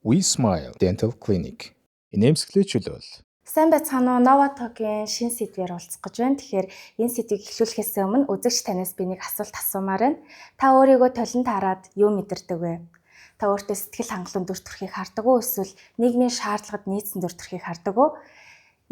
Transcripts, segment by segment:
We Smile Dental Clinic. Инээмсэглээчүүл. Сайн байцгаана уу? Новотогийн шин сэдвээр уулзах гэж байна. Тэгэхээр энэ сэдвийг эхлүүлэхээс өмнө үзэгч танаас би нэг асуулт асуумаар байна. Та өөрийгөө толинд хараад юу мэдэрдэг вэ? Та өөртөө сэтгэл хангалуун дүр төрхийг хардаг уу? Эсвэл нийгмийн шаардлагад нийцсэн дүр төрхийг хардаг уу?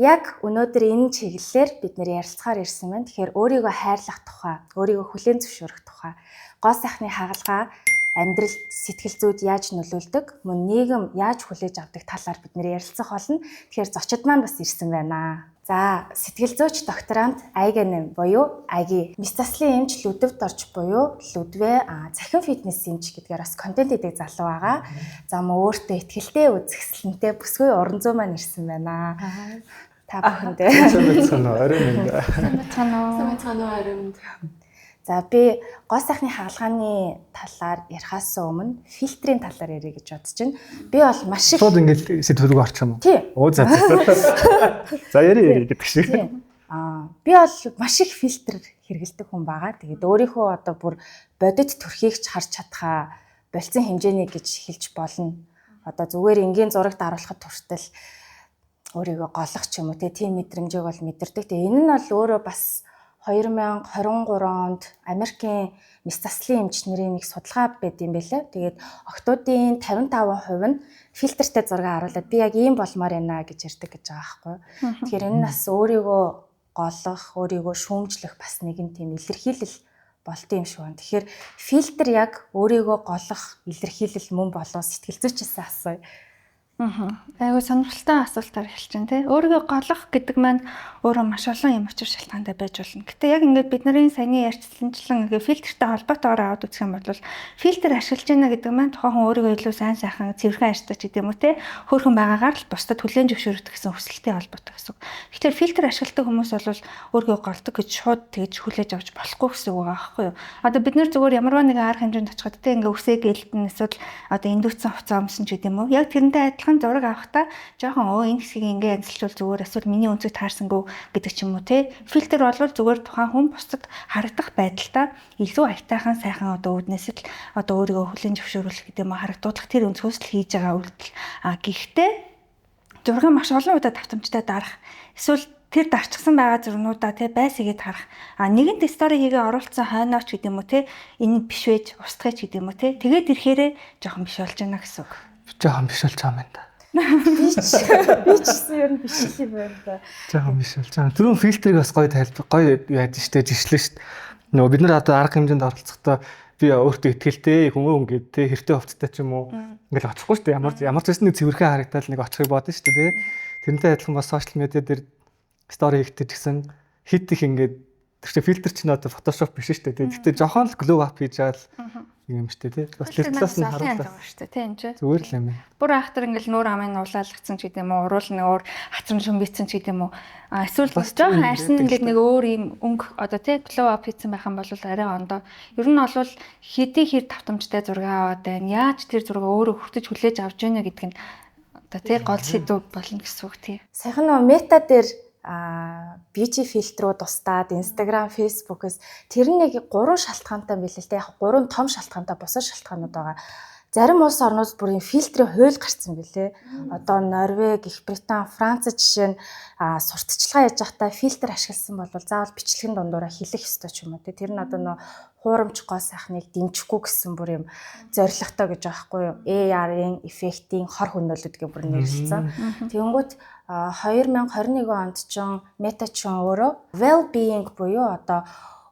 Яг өнөөдөр энэ чиглэлээр бид нэр ярилцахаар ирсэн байна. Тэгэхээр өөрийгөө хайрлах тухай, өөрийгөө хүлээн зөвшөөрөх тухай, гоо сайхны хагалгаа амьдрал сэтгэл зүйд яаж нөлөөлдөг, мөн нийгэм яаж хүлээж авдаг талаар бид нэр ярилцах болно. Тэгэхээр зочид маань бас ирсэн байна. За, сэтгэл зүйч докторант Айгэн буюу Айги, мэс заслын эмч Лүдэвд орж буюу Лүдвэ цахим фитнес эмч гэдгээр бас контент хийдэг залуу байгаа. За, мөн өөртөө ихтгэлтэй үзэсгэлэнтэй бүсгүй уран зүй маань ирсэн байна. Та бүхэндээ. Сайн оройн. За, би гоо сайхны хаалгааны талаар ярихаас өмнө фильтрийн талаар ярих гэж бодож байна. Би бол маш их шууд ингэж сэдвүүг орчих юм уу? Тий. Оо за. За ярий гэдэг шиг. Би бол маш их фильтр хэрэглэдэг хүн байгаа. Тэгээд өөрийнхөө одоо бүр бодит төрхийг ч харж чадхаа болцсон хэмжээний гэж хэлж болно. Одоо зүгээр энгийн зураг даруулахад хүртэл өөрийгөө голох ч юм уу тийм мэдрэмжийг бол мэдэрдэг. Тэгээ энэ нь бол өөрөө бас 2023 онд Америкийн мэс заслын эмч нарын нэг судалгаа байд юм байлаа. Тэгээд октоодын 55% нь фильтртэй зураг харуулад би яг ийм болмоор байна гэж ярьдаг гэж байгаа байхгүй. Тэгэхээр энэ бас өөрийгөө голох, өөрийгөө шүүмжлэх бас нэгэн тийм илэрхийлэл болт юм шиг байна. Тэгэхээр фильтр яг өөрийгөө голох илэрхийлэл мөн болов сэтгэл зүйчээс асууя. Айгуу сонирхолтой асуултаар эхэлж байна тий. Өөрийгөө голох гэдэг маань өөрөө маш олон юм учир шалтгаантай байж болно. Гэтэ яг ингээд бидний саяны ярьцланчлан ингээ фильтртэй холбоотойгоор аваад үзэх юм бол фильтр ашиглаж байна гэдэг маань тухайн хүн өөрийгөө илүү сайн сайхан цэвэрхэн ашиглаж гэдэг юм уу тий. Хөөрхөн байгаагаар л бусдад хүлээн зөвшөөрөх гэсэн хүсэлтэй холбоотой гэсэн. Тэгэхээр фильтр ашигладаг хүмүүс бол өөрийгөө голдог гэж шууд тэгж хүлээж авч болохгүй гэсэн үг байгаа байхгүй юу? Одоо бид нэр зүгээр ямарваа нэгэн арга хэмжээнд очиход тий ингээ үсээ гэлтэн эсвэл одоо индүүцсэн хуцаа өмсөн ч гэдэг юм уу. Яг тэрнтэй адилхан зураг авахдаа жоохон энэ хэсгийг ингээ янзлуулж зүгээр эсвэл миний өнцөг таарсангүй гэдэг ч юм уу те фильтр бол зүгээр тухайн хүн бусдад харагдах байдалтай илүү аятайхан сайхан одоо үүднээс л одоо өөрийгөө хүлээн зөвшөөрөх гэдэг юм харагдуулах тэр өнцгөөс л хийж байгаа үйлдэл гэхдээ зураг маш олон удаа давтамжтай дарах эсвэл тэр дарчсан байгаа зурнуудаа те байсгээд харах нэгэнт стори хийгээ оруулсан хойнооч гэдэг юм уу те энэ биш байж устгаж гэдэг юм уу те тэгээд ирэхээрээ жоохон биш болж байна гэсэн үг. Жоохон биш болж байгаа юм да. Би ч ер нь биш юм байна да. Жоохон биш болж байгаа. Түрүүн фильтрийг бас гоё яаж штэ жишлээ штэ. Нөгөө бид нар одоо арга хэмжээнд оролцохдоо би өөртөө ихтгэлтэй хүмүүн ингээд те хэртэй хувцтай ч юм уу ингээд очихгүй штэ. Ямар ч байсан нэг цэвэрхэн харагдаад нэг очихыг бодно штэ те. Тэрнтэй адилхан бас сошиал медиа дээр стори хийхдээ гэсэн хит их ингээд тэр чинь фильтр чинь одоо фотошоп биш штэ те. Гэтэ жоохон л глоу ап хийж байгаа л юм штэ тий. Бас тэр талаас нь харуулдаг штэ тий энэ ч. Зүгээр л юм ээ. Бүр ахтар ингээл нүүр амын уулаалгацсан ч гэдэм үү, уруул нэг өөр хацран шумбицсан ч гэдэм үү. Эсвэл жоохон арьсан ингээд нэг өөр юм өнгө одоо тий glow up хийсэн байх юм бол арай ондоо. Ер нь бол хэдий хэр давтамжтай зураг аваад байна. Яаж тэр зураг өөрөө хүртэж хүлээж авч байна гэдэг нь одоо тий гол сэдв болно гэсэн үг тий. Саяхан нөө мета дээр beauty фильтрүүд устдаад Instagram, Facebook-с тэр нэг 3 шалтгаантай байл л те. Яг 3 том шалтгаантай бусад шалтгаанууд байгаа. Зарим улс орнууд бүрийн фильтрийн хууль гарсан билээ. Одоо Норвеги, Их Британь, Франц жишээ нь сурталчилгаа хийж байхдаа фильтр ашигласан бол заавал бичлэгийн дундуура хэлэх ёстой ч юм уу те. Тэр нь одоо нөө хуурамч гоо сайхныг дэмжихгүй гэсэн бүр юм зоригтой гэж байгаа байхгүй юу? AR-ийн эффектийн хор хөнөөлөд гэх бүр нэрлэлсэн. Тэгэнгүүт 2021 онд ч Мета ч өөрөө well-being буюу одоо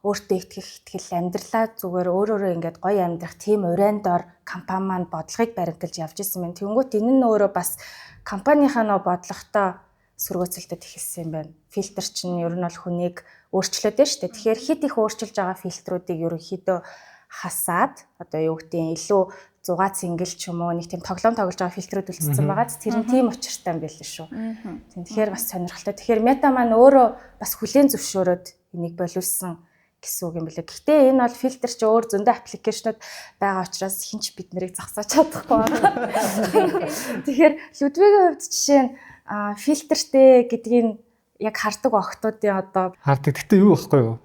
өөртөө итгэх амьдралаа зүгээр өөрөөрөө ингээд гоё амьдрах тийм урайндор компани маань бодлогыг баримталж явж исэн байна. Тэгэнгүүт энэ нь өөрөө бас компанийнхаа нөө бодлоготой сөргөөцөлдөд эхэлсэн юм байна. Фильтр чинь ер нь бол хүнийг өөрчлөөд байна шүү дээ. Тэгэхээр хит их өөрчилж байгаа фильтрүүдийг ерөнхийдөө хасаад одоо юу гэдэг илүү 6 цингэл ч юм уу нэг тийм тоглоом тоглож байгаа фильтрүүд үлдсэн байгаа. Тэр нь тийм учиртай юм байл шүү. Тэгэхээр бас сонирхолтой. Тэгэхээр мета маань өөрөө бас хүлээн зөвшөөрөөд энийг боловсон гэсэн үг юм билээ. Гэхдээ энэ бол фильтр чи өөр зөндөө аппликейшнуд байгаа учраас хинч бид нарыг зогсоож чадахгүй байна. Тэгэхээр Лүдвигийн хувьд жишээ нь фильтртэй гэдгийг яг хардаг охтуудын одоо хардаг. Гэтэ юу байхгүй юу?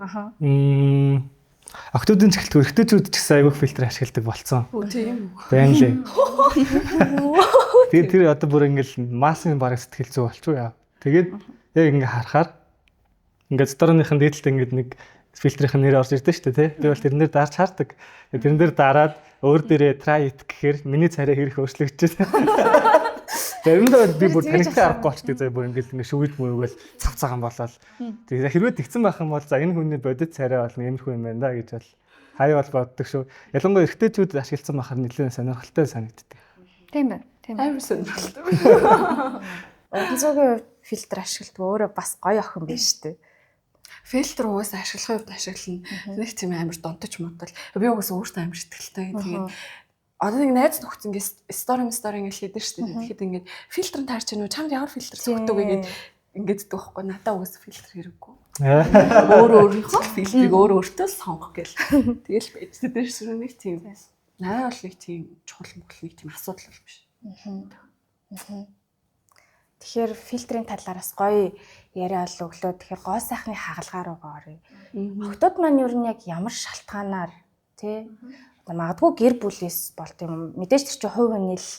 Октодын чихэлтгүй эргэжүүд ч гэсэн айгүй фильтр ашигладаг болцсон. Тийм үү. Байна лээ. Тэгээд тэр одоо бүр ингээл массын бараг сэтгэл зүй болчихоо яа. Тэгээд яг ингээ харахаар ингээ стороныхын дээдлээ ингээд нэг фильтрийн нэр орж ирдэ шүү дээ, тий. Би бол тэрнээр дарж хаардаг. Тэрэн дээр дараад өөр дээрээ try it гэхээр миний царай хэрэг өөрчлөгдөж байна. Заримдаа би бүр танигтай аргагүй болчтой заа бүр ингээд ингээ шүгэж мөрөөгөл цав цагаан болоод. Тэгээд хэрвээ тэгсэн байх юм бол за энэ хүний бодит царай бол нэмэрхүү юм байна да гэж бол хаяа бол боддог шүү. Ялангуяа эрэгтэйчүүд ашигласан бахаар нэлээд сонирхолтой санагддаг. Тийм байна. Тийм байна. Амар сонирхолтой. Онцогийн фильтр ашигладаг өөрөө бас гоё охин байна шүү дээ. Фильтр угаасаа ашиглахын хувьд ашиглана. Нэг тийм амар донтож модал. Би угаасаа өөртөө амар сэтгэлтэй. Тэгээд одоо нэг найз нөхөц ингээд стори ингээд хийдэг шүү дээ. Тэгэхэд ингээд фильтр нь таарч байна уу? Чамд ямар фильтр зөвхөдөг вэ ингээд дэх байхгүй. Надаа угаасаа фильтр хэрэггүй. Өөрийнхөө фильтрийг өөртөө сонгох гэл. Тэгэл байж тэр шиг нэг тийм. Надад бол нэг тийм чухал нэг тийм асуудал бол биш. Тэгэхээр фильтрийн талаараас гоё яриа ол өглөө. Тэгэхээр гоо сайхны хагалгаар байгаа орё. Октод маань юу нэг ямар шалтгаанаар тий магадгүй гэр бүлээс болт юм. Мэдээж тэр чинь хувь хүний л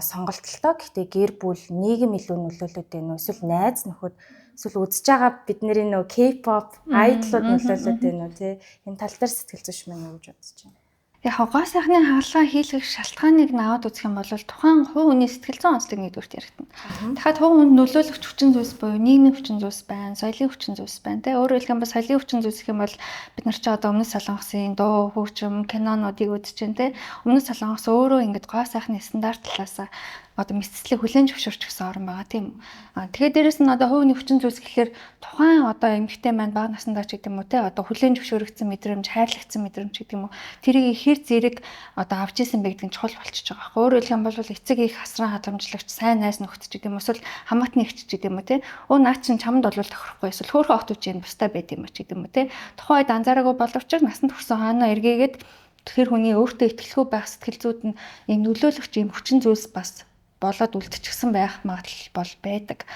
сонголтолтой. Гэхдээ гэр бүл нийгэм илүү нөлөөлөд байна уу? Эсвэл найз нөхөд эсвэл үзэж байгаа бидний нөө K-pop айдлууд нөлөөлөд байна уу тий? Энэ тал дээр сэтгэл зүйч мэн юу гэж бодож байна? Яг гоо сайхны хаалгаа хийлгэх шалтгааныг наваад үзэх юм бол тухайн хувь хүний сэтгэл зүйн онцлог нэгдүгээр яригдана. Дахиад хувь хүн нөлөөлөгч хүчин зүйлс буюу нийгмийн хүчин зүйлс байна, соёлын хүчин зүйлс байна. Тэ өөрөөр хэлэх юм бол соёлын хүчин зүйлс гэх юм бол бид нар ч одоо өмнөд Солонгосын дуу, хөгжим, кинонуудыг үзэж байна. Тэ өмнөд Солонгос өөрөө ингээд гоо сайхны стандарт талаас одоо мэдцлийг хүлээн зөвшөөрч гэсэн орн байгаа тийм үү. Тэгээд дээрэс нь одоо хувийн хүчин зүйлс гэхээр тухайн одоо эмэгтэй маань бага насндаа ч гэдэг юм уу те одоо хүлээн зөвшөөрөгдсөн мэдрэмж, хайрлагдсан мэдрэмж гэдэг юм уу тэрийг ихэр зэрэг одоо авч исэн бэ гэдэг нь чухал болчихж байгаа. Өөрөөр хэлэх юм бол эцэг их хасран хадгаламжлагч, сайн найз нөхдөж гэдэг юм эсвэл хамаатны ихч гэдэг юм уу те өө наа чин чамд бол тохирохгүй эсвэл хөөхөн охтууд чинь бустай байд юм ч гэдэг юм уу те тухайн үед анзаараагүй боловч насанд хүрсэн хаана эргээгээд тэр хүний өөртөө итгэлгүй байх сэтгэл зүйд нь ийм нөлөөлөгч ийм хүчин зүйлс бас болоод үлдчихсэн байх магадлал бол байдаг.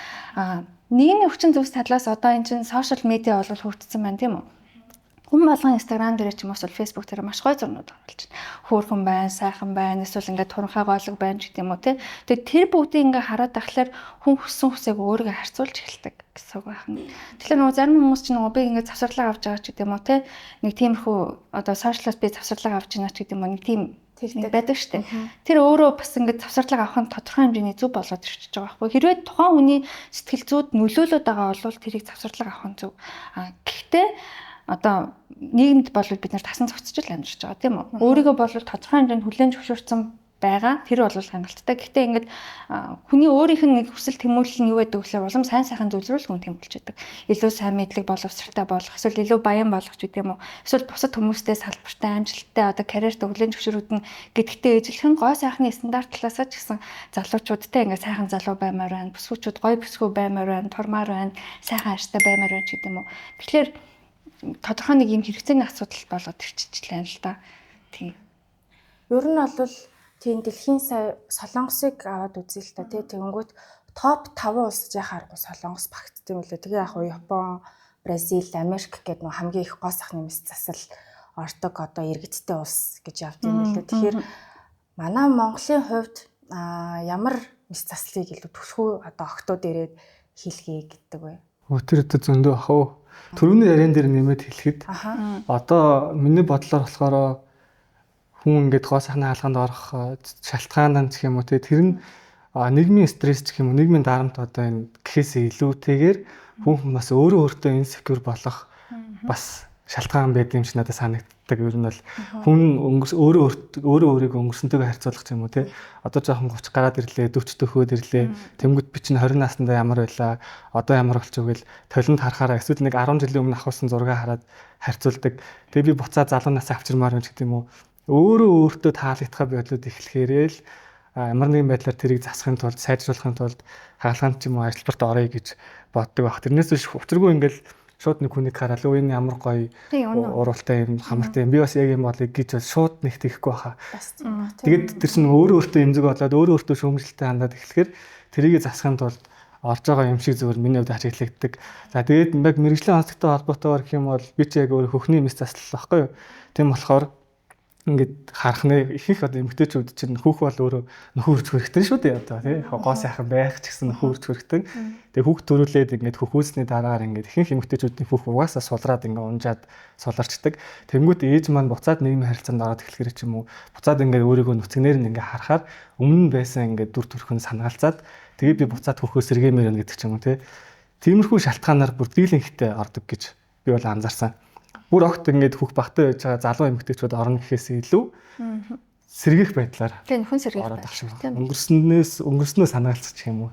Нийгмийн хүчин зүйлс талаас одоо энэ чинь сошиал медиа бол хөгжсөн байна тийм үү? Хүн болгон Instagram дээр ч юм уу Facebook дээр маш гоё зурнууд оруулж байна. Хөөрхөн байна, сайхан байна, эсвэл ингээд туранхай гоолог байна ч гэдэг юм уу тий. Тэгээд тэр бүгдийг ингээд хараад тахлаар хүн хүссэн хүсээг өөрийгөө харьцуулж эхэлдэг гэсэн үг байна. Тэгэхээр нөгөө зарим хүмүүс чинь нөгөө би ингээд завсарлага авч байгаа ч гэдэг юм уу тий. Нэг тиймэрхүү одоо сошиалаас би завсарлага авч байна ч гэдэг юм уу нэг тийм нэг байдаг штэ. Тэр өөрөө бас ингээд завсарлага авах нь тодорхой хэмжээний зөв болоод ирчихэж байгаа байхгүй. Хэрвээ тухайн хүний сэтгэл зүйд нөлөөлөд байгаа бол тэрийг завсарлага авах нь зөв. Гэхдээ одоо нийгэмд бол бид нар тасан зохицож амьдарч байгаа тийм үү? Өөрийгөө бол тодорхой хэмжээнд хүлээн зөвшөөрсөн байгаа. Тэр бол хангалттай. Гэхдээ ингээд хүний өөрийнх нь нэг хүсэл тэмүүлэл нь юу байдаг вэ? Улам сайн сайхан зүйлрүүл хүн тэмүүлж байдаг. Илүү сайн мэдлэг боловсралтай болох, эсвэл илүү баян болох гэдэг юм уу? Эсвэл бусад хүмүүстэй салбартай, амжилттай одоо карьерт хүлээн зөвшөөрөгдөн гэдэгтээ эзлэх нь гоо сайхны стандарт талаас ч гэсэн залуучуудтай ингээд сайхан залуу баймаар байна. Бүсгүүчүүд гоё бүсгүй баймаар байна, турмаар байна, сайхан аштай баймаар байна гэдэг юм уу? Тэгэхээр тодорхой нэг юм хэрэгцээний асуудал болоод ирчихлээ л да. Тийм. Ер нь бол тийм дэлхийн сая Солонгосыг аваад үзье л та тий тэгэнгүүт топ 5 улс яхааргүй Солонгос багтдаг юм лээ. Тэгээ яг нь Япон, Бразил, Америк гэдэг нөх хамгийн их гоо сайхны мэс засал ордог одоо иргэдтэй улс гэж явд юм лээ. Тэгэхээр манай Монголын хувьд ямар мэс заслыг илүү түлхүү одоо октод ирээд хийлгэе гэдэг вэ? Тэр өдөө зөндөө ах уу. Төрөний яриан дээр нэмээд хэлэхэд одоо миний бодлоор болохоор хүн ингээд гоо сайхны хаалганд орох шалтгаан нь гэх юм уу тэр нь нийгмийн стресс гэх юм уу нийгмийн дарамт одоо энэ гэхээсээ илүүтэйгээр хүн бас өөртөө инсекюр болох бас шалтгаан байдаг юм шиг надад санагддаг. Ер нь бол хүн өөрийгөө өнгөрсөнтэйгээ харьцуулах юм уу те одоо жоохон 30 гараад ирлээ 40 төхөөд ирлээ тэнгууд би чинь 20 наснда ямар байлаа одоо ямар болчихвол толинд харахаараа эсвэл нэг 10 жилийн өмнө авахсан зураг хараад харьцуулдаг. Тэгээ би буцаа залуу нас авчирмаар юм гэдэг юм уу өөртөө таалагдхаа бодлоод эхлэхээрээ л ямар нэгэн байдлаар тэрийг засахын тулд сайжруулахын тулд хаалгаанд ч юм уу ажилбарт орё гэж боддог баг. Тэрнээс биш учиргүй ингээл шууд нэг хүнийг хараад өө энэ ямар гоё уралтай юм хамартай юм би бас яг юм болыг гэж шууд нэг тэхгүй баха. Тэгээд тэр чинь өөртөө эмзэг болоод өөртөө шүүмжлэлтэй хандаад эхлэхээр тэрийг засахын тулд орж байгаа юм шиг зөвөр миний хувьд ажиглагддаг. За тэгээд яг мэрэгжлийн онцлогтой холбоотойгоор гэх юм бол би ч яг өөр хөхний мэс заслал байхгүй юу. Тийм болохоор ингээд харах нэ ихэнх одоо эмэгтэйчүүд чинь хүүх бол өөрөө нөхөр үрж хөрөхтөн шүү дээ одоо тий гоо сайхан байх ч гэсэн нөхөр үрж хөрөхтөн. Тэгээ хүүхд төрүүлээд ингээд хөхөөсний дараагаар ингээд ихэнх эмэгтэйчүүдийн хүүх угаасаа сулраад ингээд унжаад суларчдаг. Тэнгүүд ээж маань буцаад нийгмийн харилцаанд ороод эхлэхээр ч юм уу буцаад ингээд өөрийгөө нүцгнээр нь ингээд харахаар өмнө нь байсан ингээд дүр төрхөн санаалцаад тэгээ би буцаад хөхөө сэргэмээр байна гэдэг ч юм уу тий. Тиймэрхүү шалтгаанаар бүр дийлэнхтэй ордог гэж би бол анзаарсан. Бүр огт ингээд хөх багтай байж байгаа залуу эмэгтэйчүүд орно гэхээс илүү сэргийх байдлаар. Тэгээ нөхөн сэргийх ороод ах шиг байна. Өнгөрснөө санаалцчих юм уу.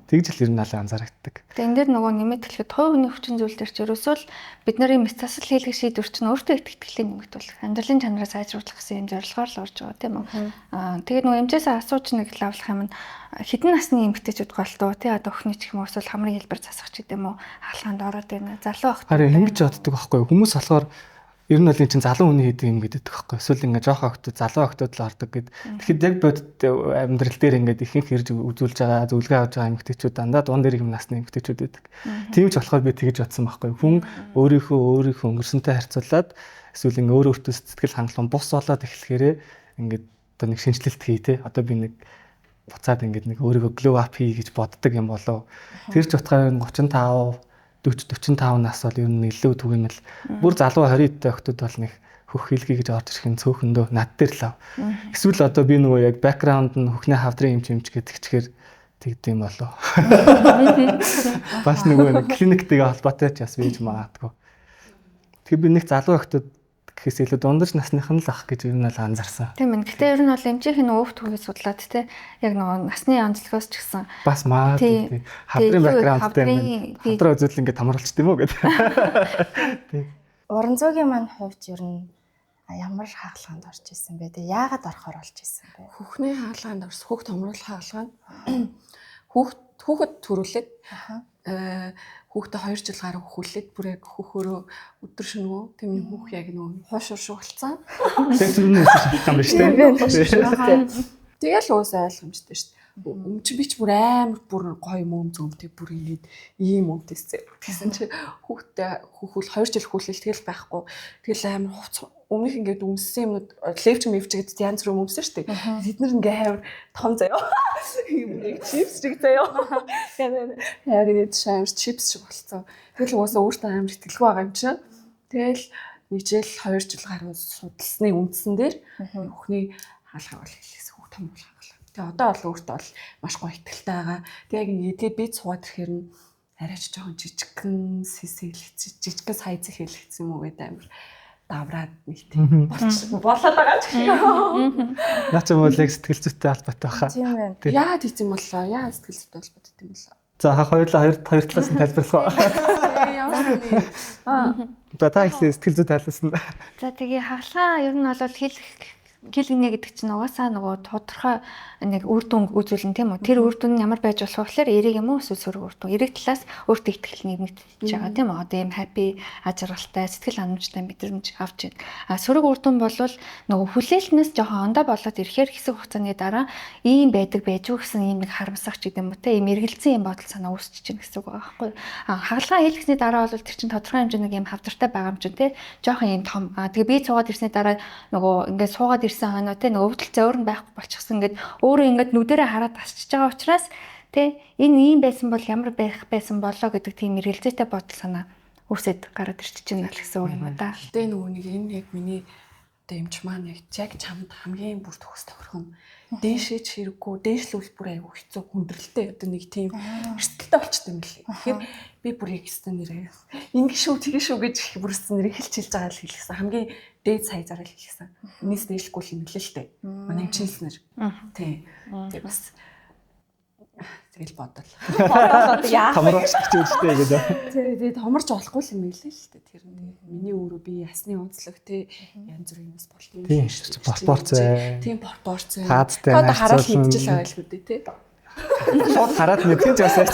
Тэгж л ер нь алан анзаарагддаг. Тэгээ энэ дээр нөгөө нэмэт хэлэхэд хувь хүний хүчин зүйл дээр ч ерөөсөө л бид нарын мэд засал хийлгэх шийдвэр чинь өөртөө их итгэлийг нэмэгдүүлэх, амьдралын чанараа сайжруулах гэсэн юм зорилгоор л орж байгаа тийм үү. Тэгээд нөгөө эмчээсээ асууж нэг лавлах юм нь хэдэн насны эмэгтэйчүүд голтуу тий одоо өхний ч юм уу эсвэл хамрын хэлбэр засах ч гэдэм үү хаалханд ороод байна. Залуу охт. Харин ингэж боддог байхгүй юу? Хүмүүс болохоор ер нь бол энэ чинь залуу хүний хийдэг юм гэдэг байхгүй. Эсвэл ингээ жоох охтууд залуу охтууд л ордог гэд. Тэгэхэд яг бодит амьдрал дээр ингээ ихэнх хэрж үзүүлж байгаа, зөвлөгөө авч байгаа эмэгтэйчүүд дандаа дунд дэрэг насны эмэгтэйчүүд байдаг. Тийм ч болохоор би тэгэж бодсон байхгүй юу? Хүн өөрийнхөө өнгөрсөнтэй харьцуулаад эсвэл ингээ өөртөө сэтгэл хангалуун бус болоод эхлэхээрээ ингээ одоо нэг шинжилэлт хий те. Одоо би нэг буцаад ингээ нэг өөрийгөө glow up хий гэж боддог юм болов. Тэр ч утгаараа 35 40-45 нас бол ер нь илүү түгээмэл бүр залуу 20-тай охтууд бол нэг хөх хэлхий гэж орж ирэх нь цөөхөндөө над дээр лав. Эсвэл одоо би нөгөө яг бэкграунд нь хөхний хавдрын эмч гэдэг чигээр тэгдэм болоо. Бас нөгөө клиниктэйгээ холбоотой ч бас бийж магадгүй. Тэгэхээр би нэг залуу охтууд гэхээс илүү дундаж насных нь л ах гэж ер нь л анзаарсан. Тийм ээ. Гэтэ ер нь бол эмчийнхэн өвөг төгөөд судлаад те яг нөгөө насны онцлогоос ч гэсэн бас магадгүй хавдрын бэкграундтай юм. Хавдраа үзэл ингээд тамруулчт юм уу гэдэг. Тийм. Уран зөөгийн маань хувьд ер нь ямар хаалганд орж исэн бэ? Тэгээ яагаад орохоор болж исэн бэ? Хөхний хаалганд орс, хөх томруулах хаалганд хүүхэд төрүүлээд хүүхдээ 2 жил гаруй хөхүүлээд бүр яг хөхөөрөө өдөр шөнөгөө тийм хүүх яг нөгөө хуушур шугалцсан. Тэр зүрхнээс юм байна шүү дээ. Тэгэл уусаа ойлгомжтой шүү дээ. Өмч би ч бүр амар бүр гоё мөм зөмтэй бүр ингээд ийм өмтэйсэн. Тэгсэн чи хүүхдээ хөхүүл 2 жил хөхүүлэл тэгэл байхгүй. Тэгэл амар хувц өмнөх ингээд өмссөн юмнууд левч мэвч гэдэг янз бүр өмсөн шүү дээ. Тэд нар ингээ амар том заяа. Ийм чипс шиг заяа. Яг нэг шамар чипс шиг болцсон. Тэгэл уусаа өөртөө амар итгэлгүй байгаа юм чинь. Тэгэл нэг жил 2 жил гаруй судалсны үндсэн дээр хөхний хаалгаа бол хэлээс хөх том болох. Тэгээ одоо бол өөртөө бол маш гоё ихтэй байгаа. Тэгээ яг эдгээд би цугаад ирэхээр нь арайч жоохон жижигхэн жижигхэн сайз хэлэгдсэн юм уу гэдэг амар давраад нэг тийм болоод байгаа ч гэх юм. Наач юм бол яг сэтгэл зүйтэй албатай баха. Тийм байна. Яа тийцэн боллоо. Яа сэтгэл зүйтэй албатай юм боллоо. За хоёр талаас нь тайлбарлах уу? Ямар нэг та ихлэ сэтгэл зүйтэй тайлбарласан. За тэгээ хаалгаа ер нь бол хэлгэнэ гэдэг чинь угаасаа нөгөө тодорхой нэг үр дүн үзүүлэн тийм үү. Тэр үр дүн нь ямар байж болох вэ гэхээр эерэг юм уу эсвэл сөрөг үр дүн. Эерэг талаас өөртөө итгэл нэмэгдэж байгаа тийм үү. Одоо ийм happy, ажиргалтай, сэтгэл ханамжтай мэдрэмж авч байна. А сөрөг үр дүн бол нөгөө хүлээлтнээс жоохон ондоо болоод ирэхээр хэсэг хугацааны дараа ийм байдаг байж юу гэсэн ийм нэг харамсах ч гэдэм үү те. Ийм эргэлзсэн юм бодол санаа үүсэж чинь гэсэн үг байгаа байхгүй. А хаалгаа хэлгэсний дараа бол тэр чинь тодорхой хэмжээний ийм хавдартай байгаа юм чинь те. Жоохон ийм том. Тэгээ би цугаад ирсний дараа нөгөө ингээд суугаад ханаа те нэг өвдөл зөөр нь байхгүй болчихсон ингээд өөрөө ингээд нүдэрээ хараад тасчихж байгаа учраас те энэ ийм байсан бол ямар байх байсан болоо гэдэг тийм эргэлзээтэй бодол санаа үүсэт гараад ирчихэж байна л гэсэн үг юм да. Тэ нөгөө нэг энэ яг миний одоо эмч маань яг чамд хамгийн бүр төгс тохирхон дээшээч хэрэггүй дээшлүүл бүр аягүй хэцүү хүндрэлтэй одоо нэг тийм эрсдэлтэй болчтой юм лээ. Тэгэхээр би бүр яг өстөн нэрээ ингэ шүү тэгээ шүү гэж бүрсэн нэр хэлж хэлж байгаа л хэлсэн. Хамгийн дээд сайзаар л хэлсэн. Энэс дээшлгүй юм лээ л дээ. Манай эмчнэр. Тий. Тэг бас тэгэл бодол. Одоо яах вэ? Томрооч гэж үзтэй гэдэг. Тэгээ томорч болохгүй юм билээ л дээ. Тэр миний өөрөө би ясны онцлог те янз бүрийн юмс болтын. Тийм пропорцээ. Тийм пропорцээ. Хаадтай одоо хараал мэдчихэл байгаа л үү те. Шууд хараад мэдгэн ч бас аач.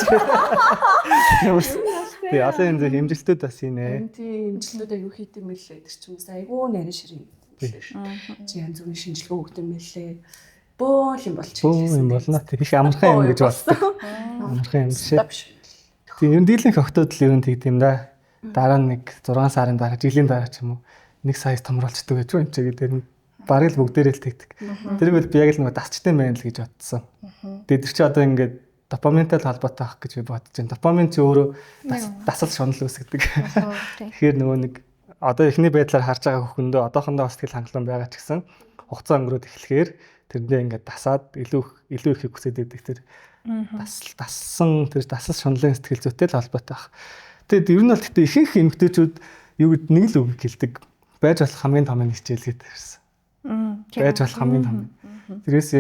Тэгээ олон энэ хэмжилтүүд басийнэ. Тийм хэмжилтүүд аюу хийдэм мэлээ. Тэр чинь бас айгүй нарийн ширээ. Чи янз бүрийн шинжилгээ өгдөм мэлээ. бөөл юм болчих. Бөө юм болно. Их амархан юм гэж боддог. Амархан юм шиг. Тийм ер нь дийлэнх октод л ер нь тэгдэм да. Дараа нь нэг 6 сарын дараа, жилийн дараа ч юм уу 1 саяас томруулцдаг гэж байна ч гэдэг нь бараг л бүгдээрээ л тэгдэг. Тэрийг бол би яг л нэг дасчтай байна л гэж бодсон. Тэгээд тэр чи одоо ингээд допаминтай холбоотой ах гэж би бодож байна. Допамин чи өөрөө дасал шунал үүсгдэг. Тэгэхээр нөгөө нэг одоо эхний байдлаар харж байгаа хөхөндөө одоохондоо бас тэгэл хангалуун байгаа ч гэсэн хугацаа өнгөрөөд эхлэхээр тэрнээ ингээд дасаад илүү их хүсээд идэг тэр дассан тэр дасал шунлын сэтгэл зүйтэй л холбоотой ах. Тэгэд ер нь бол гэхдээ ихэнх эмэгтэйчүүд юу гэд нэг л үг хэлдэг. Байж болох хамгийн том нь хичээл гэдэг ирсэн. Байж болох хамгийн том. Тэрээс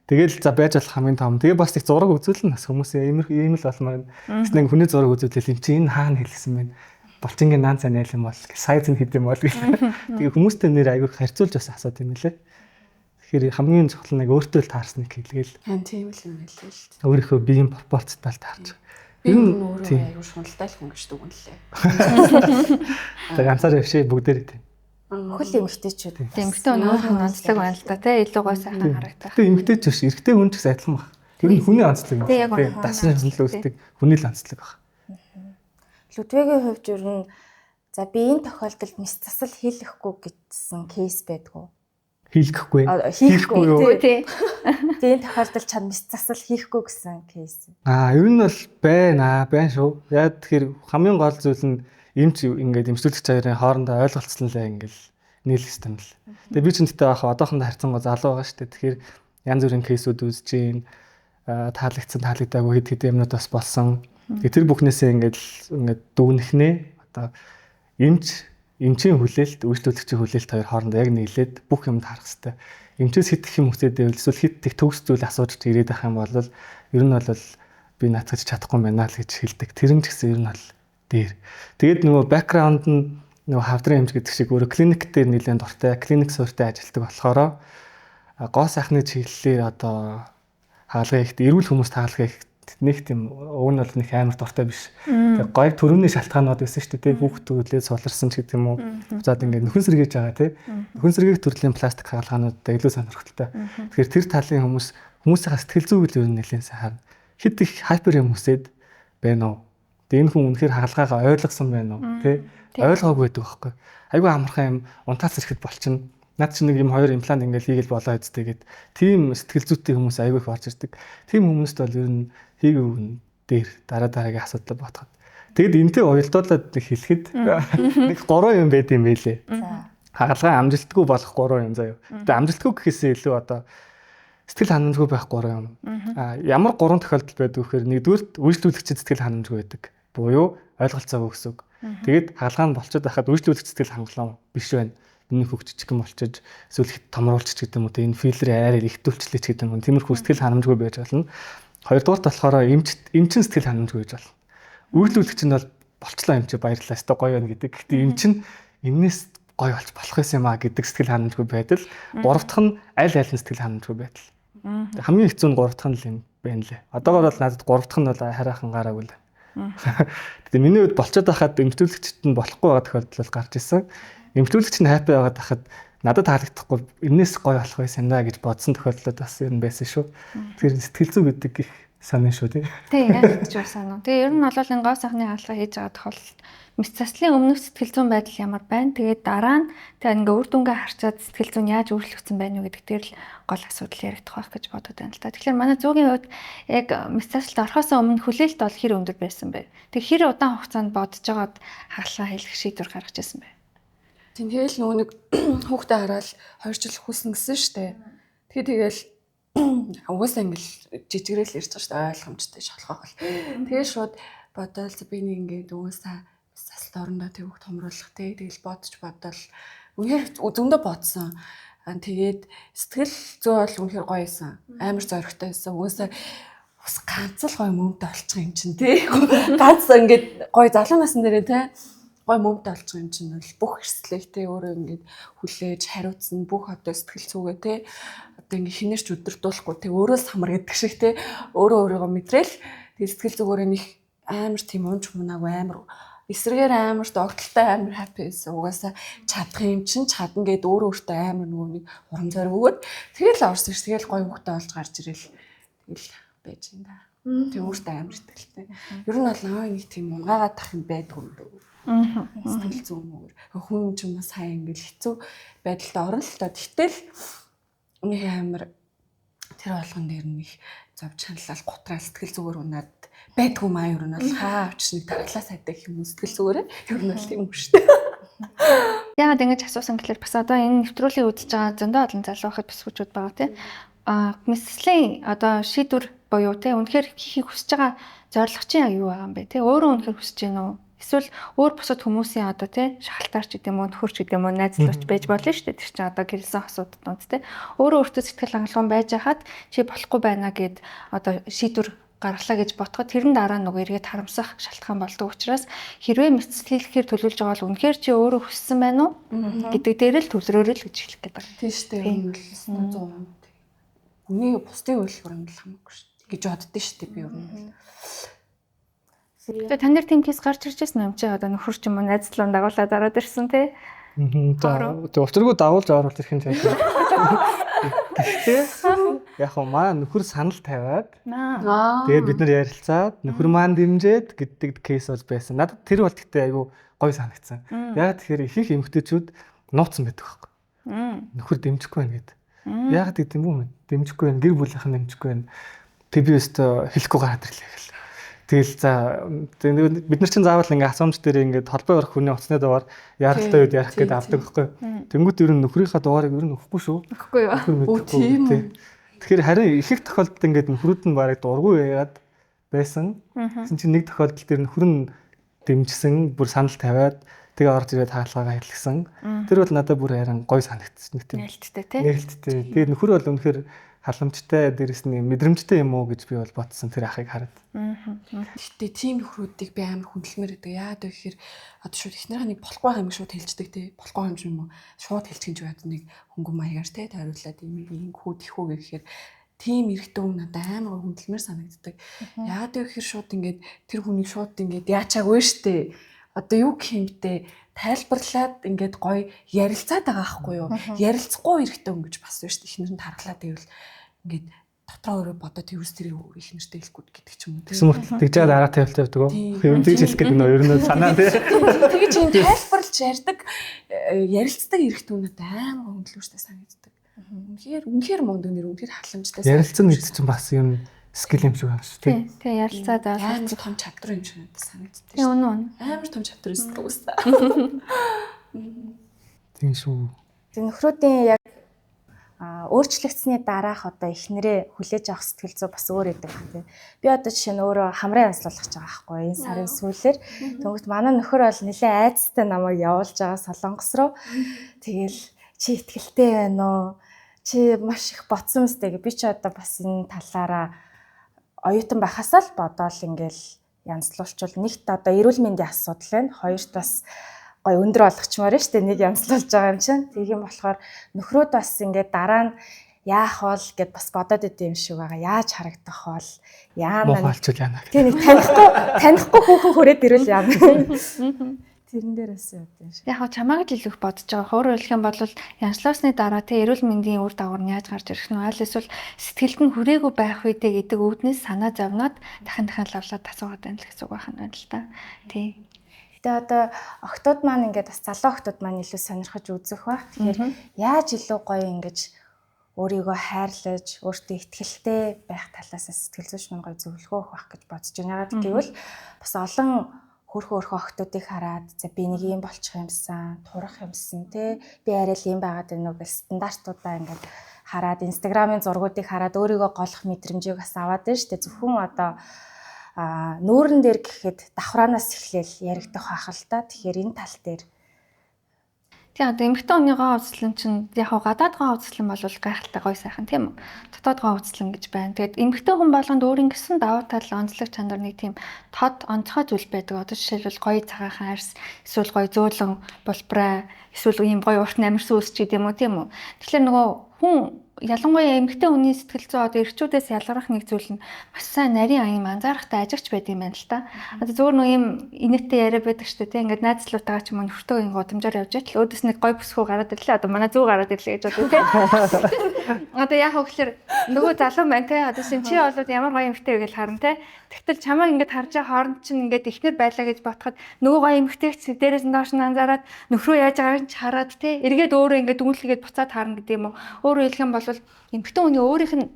тэгэл за байж болох хамгийн том. Тэгээ бас их зураг үзүүлнэ бас хүмүүс ийм л болмоор. Тэс нэг хүний зураг үзүүлэл юм чи энэ хаана хэлсэн бэ? Булчингийн наан цай найл юм бол сайз нь хэд юм бол гэх. Тэгээ хүмүүстэй нэр айгүй харьцуулж бас асууд юм лээ. Тэгэхээр хамгийн чухал нэг өөртөө л таарсныг хэлгээл. Тийм л юм хэлээ л. Өөрийнхөө биеийн пропорцтай л таарч. Би өөрөө аягүй шуналтай л хүн гэж дүгнэлээ. За ганцаар явшээ бүгдээрээ тийм. Хөл эмэгтэйчүүд. Эмэгтэй өнөөх нь онцлог байна л да тий илүү гой сайхан харагдах. Гэтэ эмэгтэй ч биш эрэгтэй хүн ч гэсэн адилхан баг. Тэр нь хүний онцлог юм. Тийм дасны хөндлөө үүсдэг хүний л онцлог баг. Лүдвигийн хувьд ер нь за биеийн тохиолдолд мэс засал хийлэхгүй гэсэн кейс байдгүй. Хийлгэхгүй. Хийхгүй юу? Тий. Биеийн тохиолдолд чад мэс засал хийхгүй гэсэн кейс. Ер нь бол байна шүү. Яг тэгэхээр хамгийн гол зүйл нь эмч ингээд эмчилэгч хоёрын хоорондоо ойлголцсон л ингээл нийлэх юм л. Тэгээ би ч нэгтэй байх одоохондоо харьцангуй залуу байгаа шүү дээ. Тэгэхээр янз бүрийн кейсүүд үүсэж гин таалагдаагүй хэд юмнууд бас болсон. Тэгээ тэр бүхнээсээ ингээд дүүнэхнээ одоо эмчийн хүлээлт, үйлчлүүлэгчийн хүлээлт хоёр хоорондоо яг нийлээд бүх юмд харах хэрэгтэй. Эмчээс хитэх юм хүсэдээ эсвэл хитэх төгс зүйл асууж ирээд байх юм бол ер нь бол би наацгаж чадахгүй байна л гэж хэлдэг. Тэр нь ч гэсэн ер нь бол дээр. Тэгээд нөгөө бэкграунд нь нөгөө хавдрын эмч гэдэг шиг өөрөө клиник дээр нэлээд дуртай, клиник суурьтай ажилладаг болохоор гоо сайхны чиглэлээр одоо хаалга ихт эрүүл хүмүүст хаалга ихт нэг тийм уг нь бол нэг амар дуртай биш. Тэгээд гоё төрөний шалтгаанууд байсан шүү дээ. Хүүхд төлөөд суларсан ч гэдэг юм уу. Буцаад ингээд нөхөн сэргийж байгаа тий. Нөхөн сэргийг төрлийн пластик хаалгаануудтай илүү сонирхолтой. Тэгэхээр тэр талын хүмүүсийн сэтгэл зүйг л ер нь нэлээд сайн харна. Хэд их хайпер юм хүсээд байна уу? Энэ хүн үнэхээр хаалгаагаа ойлгосон байна уу тий? Ойлгоогүй байдаг байхгүй. Айгүй амархан юм унтаац ирэхэд болчихно. Наад чи нэг юм 2 имплант ингээл хийгээл болоо хэвчтэй гэд. Тийм сэтгэл зүйтэй хүмүүс айгүй их орж ирдэг. Тийм хүмүүст бол ер нь хийгээвэн дээр дараагийн асуудал ботход. Тэгэд энтэй уялдуулаад хэлэхэд нэг 3 юм байд юм байлээ. Хаалгаа амжилтгүй болох 3 юм заяа. Гэтэ амжилтгүй гэхээсээ илүү одоо сэтгэл ханамжгүй байх 3 юм. Ямар 3 тохиолдол байдаг вэхээр нэгдүгээр үйлчлүүлэгчид сэтгэл ханамжгүй байдаг. Буюу ойлголцоогүй гэсэн үг. Тэгээд хаалгаа нь болчиход байхад үйлчлүүлэгч сэтгэл хангалуун биш байна. Миний хөвч жижигэн болчихж эсвэл хит томруулчих гэдэг юм уу. Энэ филер арай ихтүүлчлээ ч гэдэг юм. Тиймэрхүү сэтгэл ханамжгүй байж болно. Хоёрдугаарт болохоор эмчин сэтгэл ханамжгүй байж болно. Үйлчлүүлэгч нь бол болчлоо юм чи баярлалаа өстой гоё байна гэдэг. Гэхдээ эмчин энэс гоё болж болох юм а гэдэг сэтгэл ханамжгүй байдал. Гурав дахь нь аль аль нь сэтгэл ханамжгүй байдал. Хамгийн хэцүү нь гурав дахь нь юм байна лээ. Одоогоор бол надад гурав дахь нь бол хараахан гараагүй л. Тэгээ миний хувьд болчиход байхад эмчилүүлэгчд нь болохгүй байгаа тохиолдол гарч ирсэн. Эмчилүүлэгч нь хайпи байгаад байхад надад таалагдахгүй энэс гоё болох байсан даа гэж бодсон тохиолдол бас ер нь байсан шүү. Тэгэхээр сэтгэл зүй гэдэг их сонин шүү тий. Тий, яг гэж байна. Тэгээ ер нь бол энэ гоо сайхны хаалга хийж байгаа тохиолдолд мэс заслын өмнөх сэтгэл зүйн байдал ямар байна. Тэгээд дараа нь тэгээ ингээ үр дүнгээ харчаад сэтгэл зүйн яаж өөрчлөгдсөн байна уу гэдэг дээр л гол асуудал яригдах байх гэж бодод байна л та. Тэгэхээр манай зүүгийн хувьд яг мэс заслалд орохоос өмнө хүлээлт бол хэр өндөр байсан бэ? Тэг хэр удаан хугацаанд бодож байгаад хаалгаа хэлэх шийдвэр гаргаж байсан бэ? Тэгэл нөгөө нэг хүүхдээ хараад 2 жил хүснэ гэсэн штэ. Тэгэл угаасаа ингээл жижигрэл ярьж байгаа штэ ойлгомжтой шалхах бол. Тэгээ шууд бодоол би нэг ингээд угаасаа засалт орондоо төвөг томруулах те. Тэгэл бодож үнэхээр зөндөө бодсон. Тэгээд сэтгэл зүй бол үнэхээр гоё байсан. Амар зоригтой байсан. Угаасаа бас ганц л гоё мөнгөд олчих юм чинь те. Ганц ингээд гоё залуу насн дээрээ те. Гой мөнгөд олчих юм чинь бол бүх эрсдлэгтэй өөрөө ингээд хүлээж хариуцсан бүх одоо сэтгэл зүгээ те одоо ингээд хинээрч өдөртүүлэхгүй те өөрөө самар гэдэг шиг те өөрөө өөрийгөө мэдрээл тэгээ сэтгэл зүгээрээ нэг амар тийм унж мунаагүй амар эсрэгээр амар догтлолтой амар happy байсан. Угаасаа чадах юм чинь чадна гэд өөртөө амар нөгөө нэг урам зориг өгөөд тэгэл орсон ш. Тэгэл гоё хөхтэй болж гарч ирэл. Тэгэл байж энэ да. Тэг өөртөө амар ихтэй. Ер нь бол наа нэг тийм унгаагаад тах юм байдгүй юм дөө. Сэтгэл зүйн өөр. Хүн ч юм уу сайн ингээл хэцүү байдалд орно л доо. Тэгтэл нэг амар тэр болгон дээр нэг зов чаналал гутраал сэтгэл зүгээр унаад байдгүй маа ер нь бол хаа авч нэг таглаа сайтай гэх юм сэтгэл зүгээрээ ер нь бол тийм үү шүү дээ. Яагаад ингэж асуусан гэхээр бас одоо энэ нэвтрүүлгийг үзэж байгаа зөндөө олон залуухад бас хүчүүд байгаа тийм. Мэдслийн одоо шийдвэр буюу тийм үнэхээр хийхийг хүсэж байгаа зорилго чинь яг юу байгаа юм бэ тийм. Өөрөө үнэхээр хүсэж гин үү? Эсвэл өөр бусад хүмүүсийн одоо тийм шахалтаарч гэдэг юм уу, нөхөрч гэдэг юм уу, найзлууч байж болно шүү дээ. Тэр чинь одоо гэрэлсэн асуудал донд тийм. Өөрөө өөртөө сэтгэл хангалуун байж хаад чи болохгүй байна гэд одоо шийдвэр гаргалаа гэж ботход тэрэн дараа нөгөө эргээд харамсах шалтгаан болдог учраас хэрвээ мэдсэлхээр төлөвлөж байгаа бол үнэхээр чи өөрөө хүссэн байна уу гэдэг дээр л төвлөрөөрэй л гэж хэлэх гээд байгаа. Тийм шүү дээ. Энэ бол 100%. Үний бусдын үйлчлэл нь л хамаагүй шүү дээ гэж боддөө шүү дээ би ер нь. Тэгээ тань дээр тийм кейс гарч ирж байсан юм чи одоо нөхөр ч юм уу найзлуун дагуулад ороод ирсэн тий. Тэгээ учиргүй дагуулж оруулах хэрэг юм байна. Яг хөө маа нөхөр санал тавиад тэгээ бид нар ярилцаад нөхөр маань дэмжээд гэдэг кейс бол байсан. Надад тэр бол гэхдээ айгүй гоё санагдсан. Яг тэгэхээр их эмэгтэйчүүд нууцсан байдаг байхгүй. Нөхөр дэмжихгүй байна гэдэг. Яг гэдэг юм уу? Дэмжихгүй байна, гэр бүлийнх нь дэмжихгүй байна. TBS-т хэлэхгүй гараад ирлээ гэл. Тэгэл за бид нар чинь заавал ингээ асуумж дээр ингээ холбоо өрөх хүний утасны дугаар яралтай үед ярих гэдэг авдаг байхгүй. Тэнгүүт ер нь нөхрийнхаа дугаарыг ер нь өгөхгүй шүү. Өгөхгүй юу? Тийм үү. Тэгэхээр харин их их тохиолдолд ингээд нөхрүүд нь барыг дургүй яагаад байсан. Гэсэн чинь нэг тохиолдолд тэр нөхөр нь дэмжсэн, бүр санал тавиад тэгээ орж ирээд хаалгаагаа хэлсэн. Тэр бол надад бүр харин гоё санагдсан нэг тийм. Нээлттэй тий. Нээлттэй. Тэгээд нөхөр бол үнэхээр халамжтай, дээрэс нь мэдрэмжтэй юм уу гэж би бол бодсон тэр ахыг хараад. Гэтэ тийм нөхрүүдийг би амар хүндэлмээр байдаг. Яагаад вэ гэхээр одоо шууд ихнийхээ нэг болохгүй байгаа юм шууд хэлждэг тий. Болохгүй юм юм уу? Шууд хэлчих гэж байгаад нэг хөнгөн маягаар тий тойруулаад ийм хүүд ихүү гэхээр тийм эрэгтэй хүн надад амар хүндэлмээр санагддаг. Яагаад вэ гэхээр шууд ингээд тэр хүнийг шууд ингээд яачаагүй штэ. Одоо юу гэх юмтэй тайлбарлаад ингээд гоё ярилцаад байгаа байхгүй юу? Ярилцахгүй эрэгтэй хүн гэж бас байна шүү дээ. Ихнэр нь тархлаад ивэл ингээд дотроо өөрөө бодоод тэрс тэрийг ихнэртэй хэлэхгүй гэдэг ч юм уу. Тэгсэн мөртөө тэгжээд араа тавьлаа гэдэг үү? Юм тэгж хэлэх гэдэг нөө ер нь санаа тий. Тэгэж юм тайлбарлаж ярьдаг ярилцдаг эрэгтэй хүн надад амар хөндлөштэй санагддаг. Үнэхээр монд өнөр үнэхээр халамжтай. Ярилцсан гэдэг чинь бас юм скил юм шиг байна шүү дээ. Тий, ярилцаад амар том чаптер юм шиг надад санагддаг. Тий, үнэн. Амар том чаптер өсдөг үстэ. Тийм шүү. Нөхрүүдийн яг өөрчлөгдсөний дараах одоо эхнэрээ хүлээж авах сэтгэл зүй бас өөр байдаг тийм. Би одоо жишээ нь өөрөө хамраа янзлуулах гэж байгаа байхгүй энэ сарын сүүлээр. Тэгвэл манай нөхөр бол нэлээ айцтай намайг явуулж байгаа Солонгос руу. Тэгэл чи ихтгэлтэй байна уу? Чи маш их ботсон мэт би ч одоо бас энэ талаараа оюутан байхасаа л бодоол ингээл янзлуулчвал нэгт одоо эрүүл мэндийн асуудал байна. Хоёрт бас гой өндөр болгочмоор нь штэ нэг янзлуулж байгаа юм чинь. Тэг юм болохоор нөхрөөд бас ингээд дараа нь яах бол гэд бас бодоод идэв юм шиг байгаа. Яаж харагдах бол яана болчихвол яана. Тэг нэг танихгүй хүүхэн хүрээд ирвэл яана. Тэрэн дээрээс явд юм шиг. Яг чамайг л илүү бодож байгаа. Өөрөөр хэлэх юм бол янзлуусны дараа тэ эрүүл мэндийн үр дагавар нь яаж гарч ирэх нь аль эсвэл сэтгэлд нь хүрээгүй байх үедээ гэдэг үүднээс санаа зовноод дахин лавлаад асуугаад байна л гэсэн үг байна л да. Тий. Тэгээ одоо охтууд маань ингээд бас залуу охтууд маань илүү сонирхож үзэх ба. Тэгэхээр яаж илүү гоё ингэж өөрийгөө хайрлаж, өөртөө ихтгэлтэй байх талаас сэтгэл зүйч маань гоё зөвлөгөө өгөх байх гэж бодож байна. Ягаад гэвэл бас олон хөрхөн охтуудыг хараад за би нэг юм болчих юмсан, турах юмсан тий. Би арай л юм байгаад байна уу гэж стандартуудаа ингээд хараад Instagram-ын зургуудыг хараад өөрийгөө голох мэдрэмжийг бас аваад байна шүү дээ. Зөвхөн одоо нүүрэн дээр гэхэд давхраанаас эхлээл яригдах байх л та. Тэгэхээр энэ тал дээр тий одоо эмэгтэй хүний гоо үзлэн чинь яг гадаад гоо үзлэн бол гайхалтай гоё сайхан тийм үү. Дотоод гоо үзлэн гэж байна. Тэгээд эмэгтэй хүн болгонд өөрийн гэсэн давуу тал, онцлог чанар нэг тийм тод онцгой зүйл байдаг. Одоо жишээлбэл гоё цагаахан арьс, эсвэл гоё зөөлөн булбраа, эсвэл ийм гоё урт намирсан үсч гэдэг юм уу тийм үү. Тэгэхээр нөгөө хүн ялангуяа эмэгтэй хүний сэтгэл зүй одоо эрчүүдээс ялгарах нэг зүйл нь маш сайн нарийн аян анзаарахтай ажигч байдаг юм байна л та. Одоо зөвөр нөгөө юм инээдтэй яриа байдаг шүү дээ. Ингээд найзлуутайгаа ч юм уу нөхртөө ин гудамжаар явж байтал өөдөөс нэг гой бүсгүй гараад ирлээ. Одоо манай зүү гараад ирлээ гэж бодлоо тийм. Одоо яах вэ гэхээр нөгөө залуу байна те. Одоо чи болоод ямар гоё эмэгтэй вэ гэж харна те. Тэгтэл чамаа ингээд харж байгаа хооронд чинь ингээд ихнэр байлаа гэж бодоход нөгөө гоё эмэгтэйч дээрээс нь доош нь анзаараад нөхрөө яаж байгааг ч хараад те. Эргээд өөрөө ингээд дүнлэгээд буцаад харна гэдэг юм уу. Өөрөөр хэлэх юм бол эмэгтэй хүний өөрийнх нь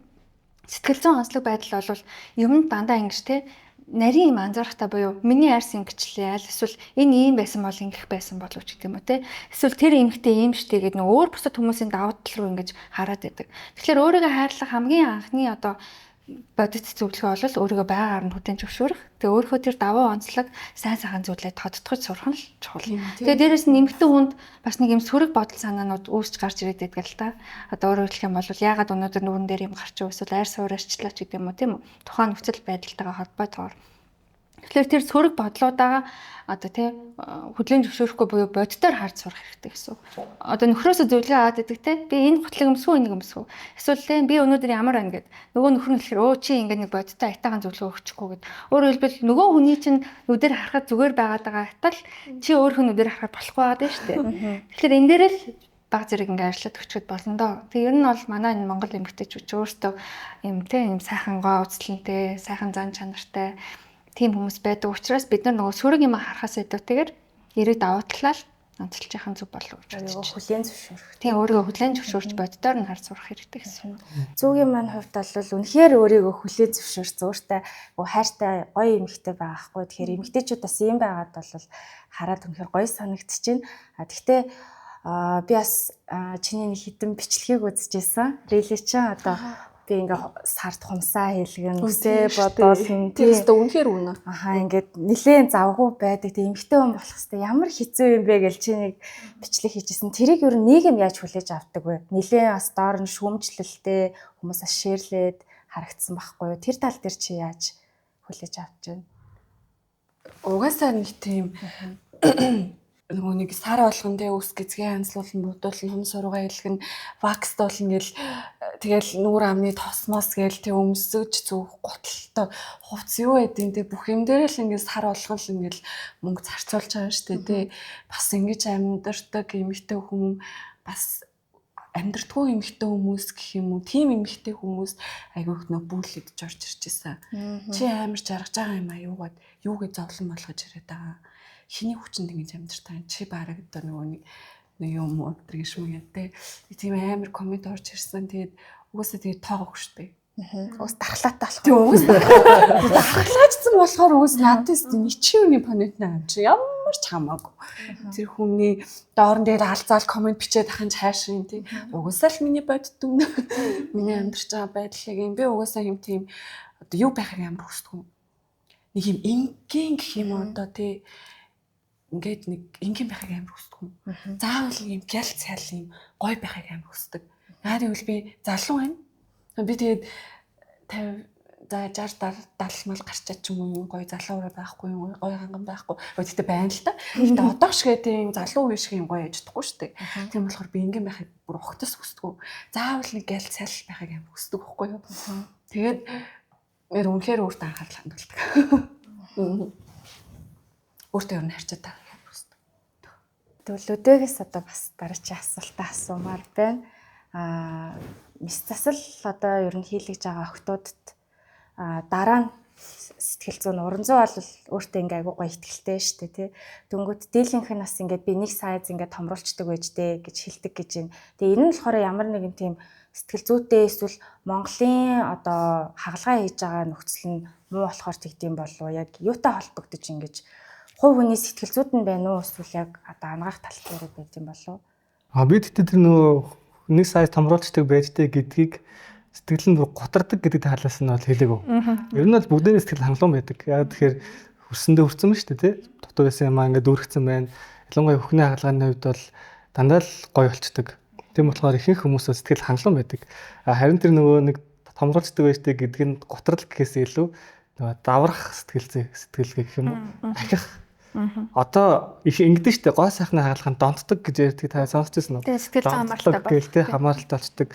сэтгэл зүйн онцлог байдал бол юмд дандаа ингэж те нарийн юм анзаарахтаа буюу миний арьс ингэчлээ аль эсвэл энэ ийм байсан бол ингэх байсан болов ч гэдэг юм уу те эсвэл тэр эмэгтэй ийм штэ гэдэг нэг өөр бусад хүмүүсийн давуу тал руу ингэж хараад байдаг. Тэгэхээр өөрийгөө хайрлах хамгийн анхны одоо бодит зөвлөгөө бол өөрийгөө байгаар нь хүлээн зөвшөөрөх. Тэгээ өөрийнхөө тэр давуу онцлог сайн сайхан зүйлээ тодтогч сурах нь л чухал. Тэгээ дээрэс нь эмэгтэй хүнд бас нэг юм сөрөг бодол санаанууд үүсч гарч ирээд байдаг л та. Одоо өөрөөр хэлэх юм бол яагаад өнөөдөр нүрэн дээр юм гарч ив эсвэл айр суурьарчлаа ч гэдэг юм уу тийм үү. Тухайн нөхцөл байдалтайгаа холбоотойгоор. Тэгэхээр тэр сөрөг бодлуудаа одоо тий хөдөлгөөн зөвшөөрөхгүй буюу боддоор харж сурах хэрэгтэй гэсэн. Одоо нөхрөөсөө зөвлөгөө аваад идэг те би энэ хутлаг өмсгөө энийг өмсгөө. Эсвэл те би өнөөдөр ямар байна гэд нөгөө нөхөр нь хэлэхээр өө чи ингэ нэг бодтой айтаахан зөвлөгөө өгчихгүй гэд. Өөрөөр хэлбэл нөгөө хүний чинь нүдээр харахад зүгээр байгаад байгаа атал чи өөрийнхөө нүдээр харахад болохгүй байгаад байна шүү дээ. Тэгэхээр энэ дээр л баг зэрэг ингээ ажиллаад өчгөд болно доо. Тэг ер нь бол манай энэ Монгол эмэгтэйчүүд өөртөө юм те юм сайхан гоо үзлэнтэй, сайхан зан чанартай тийм хүмүүс байдаг учраас бид нар нөгөө сөрөг юм харахаас өдөөтэйгээр эрэг давуу талаа онцолж яхан зүг болов гэж бодож байна. Хүлээн зөвшөөрөх. Тийм өөрийгөө хүлээн зөвшөөрч боддоор нь харж сурах хэрэгтэй гэсэн. Зүүгийн маань хувьд бол үнэхээр өөрийгөө хүлээн зөвшөөрч зөөртэй хайртай гоё эмэгтэй байгаахгүй. Тэгэхээр эмэгтэйчүүд бас ийм байгаад бол хараад үнэхээр гоё санагдчихэв. Гэхдээ би бас чиний нэг хитэн бичлэгийг үзчихсэн. Рили чинь одоо би ингээ сард хумсаа хийлгэн үсээ бодоол юм тийм үнэхээр үнэ. Ингээд нилээн завгүй байдаг. Тэг эмэгтэй хүн болох хэвээр ямар хэцүү юм бэ гэж чи нэг бичлэг хийжсэн. Тэрийг ер нь нийгэм яаж хүлээж авдаг вэ? Нилээн бас доор нь шүүмжлэлтэй хүмүүс бас шеэрлээд харагдсан байхгүй юу? Тэр тал дээр чи яаж хүлээж авч байна? Угаасаа нэг тийм нөгөө нэг сар болгон дэ ус гэзгээ ханслуулан бодуулан хүм сургаа илгэн вакс дуулан гэл тэгэл нүүр амны тосмос гээл тэг өмсөж зүөх готалтай хувц юу байдیں۔ Тэг бүх юм дээр л ингээд сар болгон л ингээд мөнгө зарцуулж байгаа шүү дээ тий. Бас ингэж амьдардаг эмэгтэй хүн бас амьдртгүй эмэгтэй хүмүүс гэх юм уу тийм эмэгтэй хүмүүс айгүйх нөө бүлэдж орж ирж байсан. Чи амар жаргаж байгаа юм а юугээ зовлон болгож ирээд байгаа. Хиний хүчинд ингэж амьдэртай чи бараг одоо нөгөө нэг юм уу тэр гişмээ тэ тийм амар коммент орж ирсэн. Тэгээд угаасаа тэгээд тоогох штэ. Уус дархлаатай болох. Тийм уус дархлаачсан болохоор уус надаас ничээний планетны ам чи ямар ч хамаагүй. Тэр хүний доорн дээр алзаал коммент бичээд ахын цаашин тийм угаасаа л миний бодд дүн миний амьдарч байгаа байдлыг юм би угаасаа юм тийм одоо юу байхыг амар хүсдэг. Нэг юм ингийн гэх юм одоо тий ингээд нэг ингийн байхыг амар хүсдэг юм. Заавал юм гял цайл юм гой байхыг амар хүсдэг. Яа гэвэл би залуу байна. Би тэгээд 50 60 70 мал гарчаад ч юм уу гой залуу байхгүй юм гой ханган байхгүй. Гэхдээ байна л та. Гэтэ одоо шиг тийм залуу үе шиг юм гой яж чадахгүй шүү дээ. Тийм болохоор би ингийн байхыг бүр огтос хүсдэг. Заавал нэг гял цайл байхыг амар хүсдэг байхгүй юу. Тэгээд мэр үнэхээр өөртөө анхаарал хандуулдаг. Өөртөө юу харьцаад байгаа юм байна. Тэгвэл өдөөгөөс одоо бас дараагийн асуултаа асуумаар байна. Мис засал одоо ер нь хийлгэж байгаа охтуудад дараа нь сэтгэл зүйн уран зүй бол өөртөө ингээ айгуу гоё ихтгэлтэй шүү дээ тий. Дөнгөд дийлэнх нь бас ингээ би нэг сайз ингээ томруулцдаг байж дээ гэж хэлдэг гэж байна. Тэгээ энэ нь болохоор ямар нэгэн тийм сэтгэл зүйтэй эсвэл Монголын одоо хагалгаа хийж байгаа нөхцөл нь муу болохоор тэгдэм болов уу? Яг юутай холбогдож ингэж хувь хүний сэтгэл зүйд нь байна уу эсвэл яг одоо ангаах тал дээр байт юм болов уу? Бид тэр нөгөө нэг сайз томруулцдаг байжтэй гэдгийг сэтгэл нь бүр готардаг гэдэг талаас нь бол хэлээгүй. Ер нь бол бүгдээ сэтгэл хангалуун байдаг. Яг тэгэхээр хөрсөндөө хүрсэн ба шүү дээ тий. Дотор байсан юм ингээд дүүргэсэн байна. Ялангуяа хөхний хагалгааны хувьд бол дандаа л гоё болчдөг. Тийм болохоор ихэнх хүмүүс сэтгэл хангалуун байдаг. Харин тэр нөгөө нэг томруулцдаг байжтэй гэдэг нь готрал гэхээс илүү нөгөө даврах сэтгэлгээ гэх юм уу? Ахих Одоо их ингэдэж штэ гоо сайхны хаалганд донтдог гэж ярьдаг та сонсчихсон уу? Тэгээ сэтгэл зүйн хамааралтай гэлтэй хамааралтай болчдөг.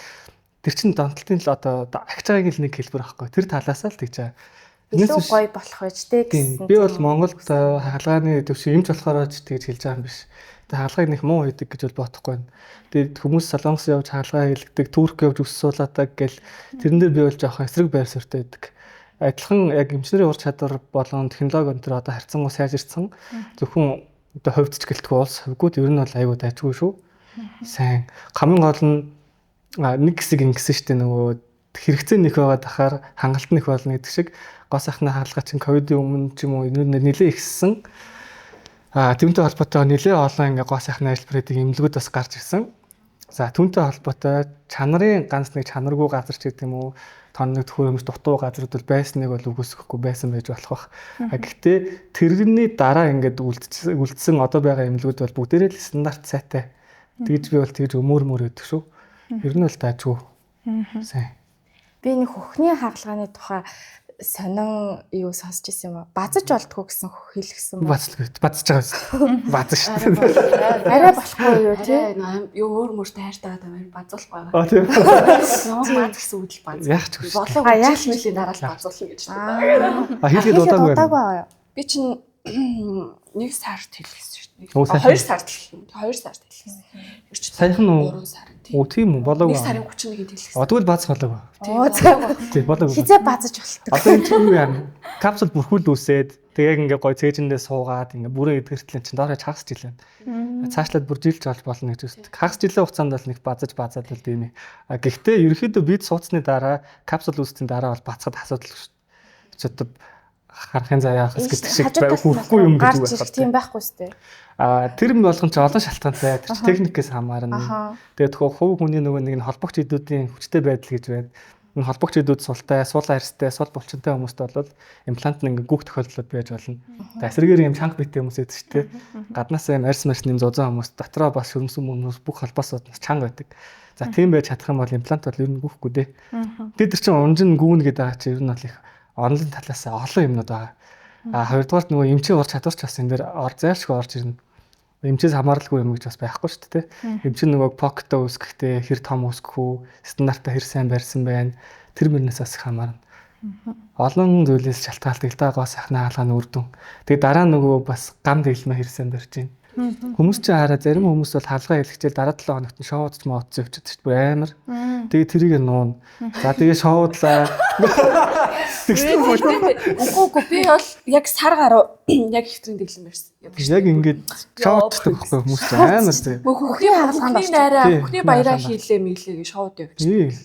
Тэр чин донтолтын л одоо агч байгаагийн л нэг хэлбэр байхгүй. Тэр талаас л тэгж байгаа. Илүү гоё болох байж тээ гэсэн. Би бол Монголд хаалгааны төвшин эмч болохоор ч тэгж хэлж байгаа юм биш. Тэгээ хаалгыг нэг муу хийдэг гэж бол бодохгүй байна. Тэгээд хүмүүс Солонгос явж хаалгаа хийлгдэг, Турк явж ус суулаадаг гэл тэрэн дээр би бол жоохон эсрэг байр суурьтай байдаг. Адилхан яг эмчнэрийн ур чадвар болон технологи өндөр одоо харьцангуй сайжирсан. Зөвхөн одоо хувьдч гэлтгүй улс хувьгууд ер нь бол аюу дайжгүй шүү. Сайн. Хамгийн гол нь нэг хэсэг ингэсэн штэ нөгөө хэрэгцээ нэх байгаа дахаар хангалт нэх болно гэдэг шиг гоо сайхны хаалга чинь ковидын өмнө ч юм уу нэлээ ихссэн. Түүнтэй холбоотой нэлээ олон ингээ гоо сайхны айлбаруудыг эмнэлгүүд бас гарч ирсэн. За түүнтэй холбоотой чанарын ганц нэг чанаргүй газар ч гэдэг юм уу тоног төхөөрөмж дутуу газрууд бол байсныг бол үгүйсэхгүй байсан байж болох бах. Гэхдээ тэрний дараа ингээд үлдсэн одоо байгаа эмнэлгүүд бол бүгдээрээ л стандарт сайтай. Тэгж би бол тэгж өмөр өгдөг шүү. Ер нь бол таажгүй. Сайн. Би нэг хөхний хаалгааны тухай сонин юу сонсч ирсэн юм аа. Базаж болтгоо гэсэн хэлсэн ба. Базж байгаа. Базж шүү. Арай болохгүй юу тий? Юу өөр мөртэй хайртайгаа таваар базуулах байгаа. Тийм. Баз гэсэн үг л баз. Яах ч вэ? Болоо яаж нэлийн дараа л базуулна гэж байна. Хэлгээд удаагүй байна. Би чинь 1 сард хэлсэн шүү дээ. 2 сард хэлсэн. 2 сард хэлсэн. Тэр чинь саяхан уу? 3 сар. Оо тийм үү болоогүй. 1 сарын 31-нд хэлсэн. Тэгвэл бац болоогүй. Тийм болоогүй. Хизээ базаж болтгоо. Одоо энэ чинь юу яа? Капсул бүрхүүл үүсээд тэгээ ингээ гой цээжиндээ суугаад ингээ бүрээ эдгэртлэн чинь доороо хагасч илээ. Цаашлаад бүр жилж болж болно гэж үздэг. Хагас жилийн хугацаанд бол нэг базаж базаад л тийм ээ. Гэхдээ ерөөхдөө бид суудсны дараа капсул үүсцэн дараа бол бацхад асуудал шүү дээ. Ч одоо харахын заяа хас гэдэг шиг байхгүй юм гэж үг байна. Тийм байхгүй сте. Тэр нь болгон ч олон шалтгаантай. Тэр техникээс хамаарна. Тэгээд хувь хүний нөгөө нэг нь холбогч эдүүдийн хүчтэй байдал гэж байна. Энэ холбогч эдүүд султай, сул арьстай, сул булчинтай хүмүүст бол имплант нь ингээ гүөх тохиолдлууд байж болно. Тэгээд эсрэгээр юм чанга битээ хүмүүс эд шүү дээ. Гаднаас юм арьс марсны зузаан хүмүүс дотроо бас хөрмсөн хүмүүс бүх холбоосууд чанга байдаг. За тийм байж чадах юм бол имплант бол ер нь гүөхгүй дээ. Тэгээд тэр чинь унжин гүүн гэдэг байгаа чинь ер нь бол их онлайн талаас олон юмнууд байгаа. Хоёрдугаар нөгөө эмчийн ур чадвар ч бас энэ дээр зайлшгүй орж ирнэ. Эмчээс хамааралгүй юм гэж бас байхгүй шүү дээ. Эмч нөгөө покто үүсгэхдээ хэр том үүсгэх үү, стандартаа хэр сайн барьсан байна. Тэр мөрнөөс бас их хамаарна. Олон зүйлээс шалтгаалдаг л дагаа сайхны хаалгааны үр дүн. Тэгээ дараа нөгөө бас гам дэглэмэ хэр сайн барьж байна. Хүмүүс чинь хараа зарим хүмүүс бол хаалгаа хэлчихэл дараа 7 хоногт нь шоудч моодсон явчихдаг шүү дээ. Амар. Тэгээ тэрийг нуун. За тэгээ шоудлаа. Үгүй би бол яг сар гаруй яг хэвтрийн дэглэм барьсан. Яг ингээд шоуддаг байхгүй хүмүүс амар зэ. Хөхний хаалгаанд орчихсон. Хөхний баяраа хийлээ мийлээ гэж шоуд явчихсан.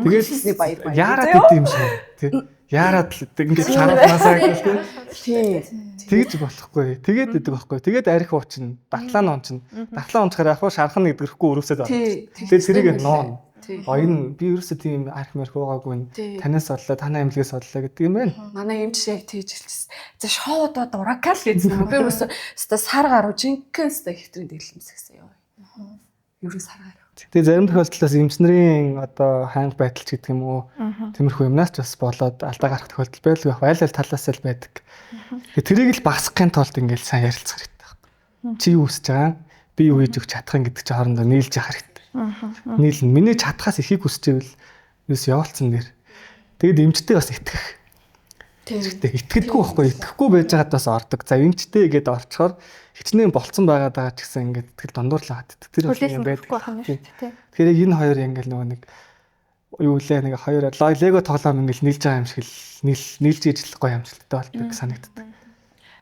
Тэгээд баяр яарад гэдэг юм шиг тий. Яарад л ингээд чараасаа тий. Тэгж болохгүй. Тэгээд идэг байхгүй. Тэгээд арих уучна. Батлаа нуунчна. Батлаа унцахаар яг шархан нэгдэрэхгүй өрөвсөд байна. Тэгээд тэрийг нуун. Энэ би ерөөсөө тийм арх мэрх байгаагүй. Танаас оллоо, танаа эмнэлгээс оллоо гэдэг юм байна. Манай эмч яг тийж хэлчихсэн. За шоудаа дуракал гэсэн юм. Би ерөөсөө сар гаруй жинкэнс хэвтрийн дэглэмсгсэн ёо. Ерөө сар гаруй. Тэгээ зарим тохиолдолд эмчнэрийн одоо ханга байдал ч гэдэг юм уу. Тиймэрхүү юмнаас ч бас болоод алдаа гарах тохиолдол байлгүй. Айл талаас л байдаг. Тэгээ тэрийг л багасгахын тулд ингээл сайн ярилцах хэрэгтэй байна. Чи юу хүсэж байгаа? Би юу хийж өгч чадах юм гэдэг чи хоорондоо нийлж явах хэрэгтэй. Нийлнэ. Миний чадхаас ихийг хүсэж ивэл юус явуулсан нэр. Тэгэд эмчтэй бас итгэх. Тэгэхдээ итгэдэггүй байхгүй. Итгэхгүй байж байгаад бас ордог. За эмчтэй гээд орчхоор хичнээн болцсон байгаад байгаа ч гэсэн ингээд итгэл дундуурлаад байдаг. Тэр бол юм байдаг. Тэгэхээр энэ хоёр ингээл нөгөө нэг юу лээ нэг хоёр лего тоглоом ингээл нийлж байгаа юм шиг л нийлж ижил гоё амжилттай болдог санагддаг.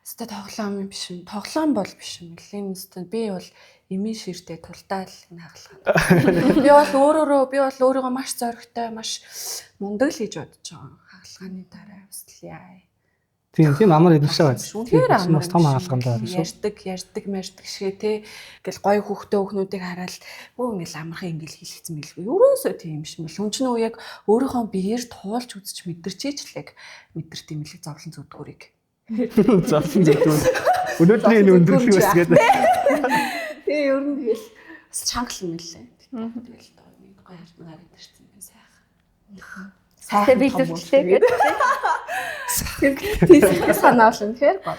Өстө тоглоом юм биш юм. Тоглоом бол биш юм. Нэлийн өстө би бол эмийн ширтээ тултаал энэ хаалгаа. Би бол өөрийгөө маш зоригтой, маш мундаг л гэж бодож байгаа. Хаалгааны дараа устляа. Тийм амар эдвшээ байна. Тэгэхээр амар том хаалгандаа ярьдаг шигээ те. Ингээл гоё хөхтөө өхнүүдийг хараад өө ингээл амархан ингээл хэлчихсэн мэлгүй. Ерөөсөө тийм биш мэл. Хүн ч нөө яг өөрийнхөө биеэр туулж үзэж мэдэрчээчлэг мэдэрт юм лээ зовлон зүдгүүрийг. Зовлон зүдгүүр. Өнөөдрийн энэ өндөрлөг бас гэдэг. Тэгээ ер нь тэгэл бас чангал юм лээ. Тэгэл нэг гоё хармаар идэрсэн юм сайхан. Сайхан биелүүлчихлээ гэдэг. Тийм санаал үнэхээр гоё.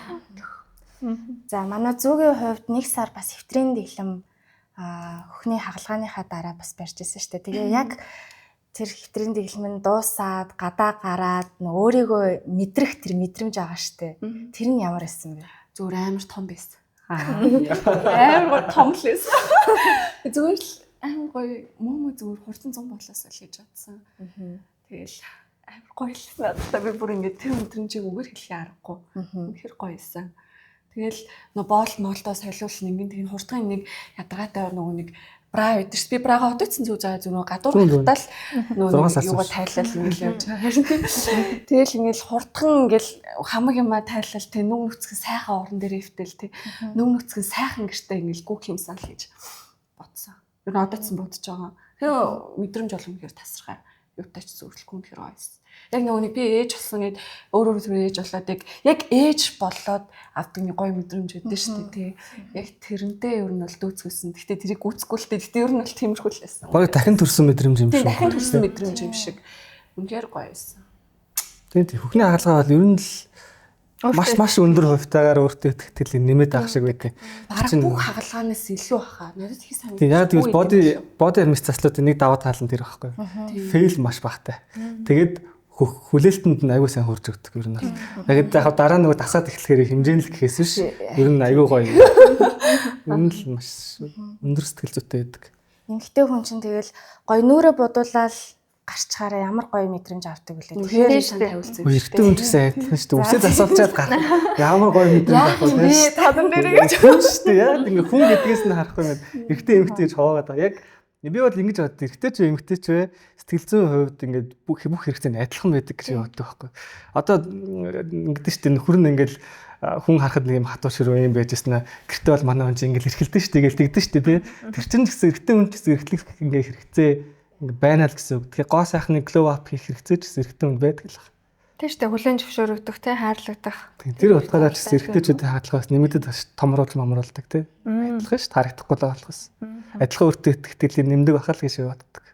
За манай зүүгийн хувьд 1 сар бас хэвтрийн дэглэм хөхний хагалгааныхаа дараа бас барьж ирсэн шүү дээ. Тэгээ яг тэр хэвтрийн дэглэм нь дуусаад гадаа гараад өөрийгөө мэдрэх тэр мэдрэмж байгаа шүү дээ. Тэр нь ямар байсан бэ? Зүгээр амар том байсан. Амар том л байсан. Зүгээр л амар гоё муу зүгээр хурдан 100 болоос л гэж бодсон. Тэгэл амар гоё л надад би бүр ингээд тэр өдрөмжийг үгээр хэлхий аргагүй. Үнэхээр гоё байсан. Тэгэл боол молдоо солиулсан ингээд хурдхан нэг ядаргаатай нөгөө нэг бра байдаг ш. Би брага одоцсон зүг заа зүг гадуур хатал нөгөө юугаа тайлал ингээд явж байгаа. Тэгэл ингээд хурдхан ингээд хамаг юмаа тайлал тэг нүг нүцгэн сайхан орон дээр өвтөл тэг нүг нүцгэн сайхан гэртээ ингээд гүөх юмсан л гэж бодсон. Юу н одоцсон бодож байгаа. Тэгээ мэдрэмж олон гэхээр тасархай. Юутаач зөвлөхгүй нөхөр ойс. Яг нөгөө би ээж болсон гэд өөр зүгээр ээж болоод яг ээж болоод авдаг нэг гоё мэдрэмж өгдөө шүү дээ тий. Яг тэрнтэй ер нь бол дүүцгүүлсэн. Гэтэ тэрийг гүцэхгүй л дээ. Гэтэ ер нь бол тиймэрхүү л байсан. Гоё дахин төрсөн мэдрэмж юм шүү. Дахин төрсөн мэдрэмж юм шиг. Үнээр гоё байсан. Тийм хөхний хагалгаа бол ер нь л маш өндөр хувьтаагаар өөртөө итгэл нэмээд авах шиг байдаг. Бараг бүх хагалгаанаас илүү баха. Надад их санагдав. Тийм яг тэгвэл body image заслуудын нэг даваа тал нь тэр байхгүй. Фейл маш багтай. Тэгээд хүлээлтэнд нь аягүй сайн хурж өгдөг ер нь бол. Яг дараа нөгөө дасаад эхлэхээр хэмжээнэл гэхээс биш. Ер нь аягүй гоё. Ер нь л маш өндөр сэтгэл зүйтэй байдаг. Эмэгтэй хүн чинь тэгэл гоё нүрэ бодуулаад гарчхаараа ямар гоё мэдрэмж авдаг үлээ. Тэгэхээр шан тавилсан. Эрэгтэй хүн ч гэсэн адилхан шүү дээ. Үсээ засалчаад гарах. Ямар гоё мэдрэмж авах вэ? Би тадан дээрээ гэж шүү дээ. Яг ингээ хүн гэдгээс нь харахгүй юм. Эрэгтэй эмэгтэй гэж хаваагаад байгаа. Яг би бол ингэж боддог. Эрэгтэй ч эмэгтэй ч вэ сэтгэл зүйн хувьд ингээд бүх хэрэгтэй адилхан байдаг гэж боддог байхгүй. Одоо ингэдэж шүү дээ. Нөхөр нь ингээл хүн харахад нэг юм хатуу ширүү юм байж яснаа гэртээ бол манай хүн чинь ингээл эрхэлдэж шүү дээ. Ингээл тэгдэж шүү дээ. Тэр чинь гэсэн эрэгтэй хүн гэсэн эрхлэх ингээ хэрэгцээ байна л гэсэн үг. Тэгэхээр гоо сайхны glow up хийх хэрэгцээ ч гэсэн эрэгтэй хүн байдаг л байна. Тийм шүү дээ. Хүлэн зөвшөөрөгдөх те хаарлагдах. Тэр утгаараа ч эрэгтэйчүүдийн хадгалгаас нэмэгдээд томруулж мамруулдаг те. Адилхан шүү дээ. Харагдахгүй л болохоос. Адилхан өөртөө итгэл нэмдэг бахал гэж боддог.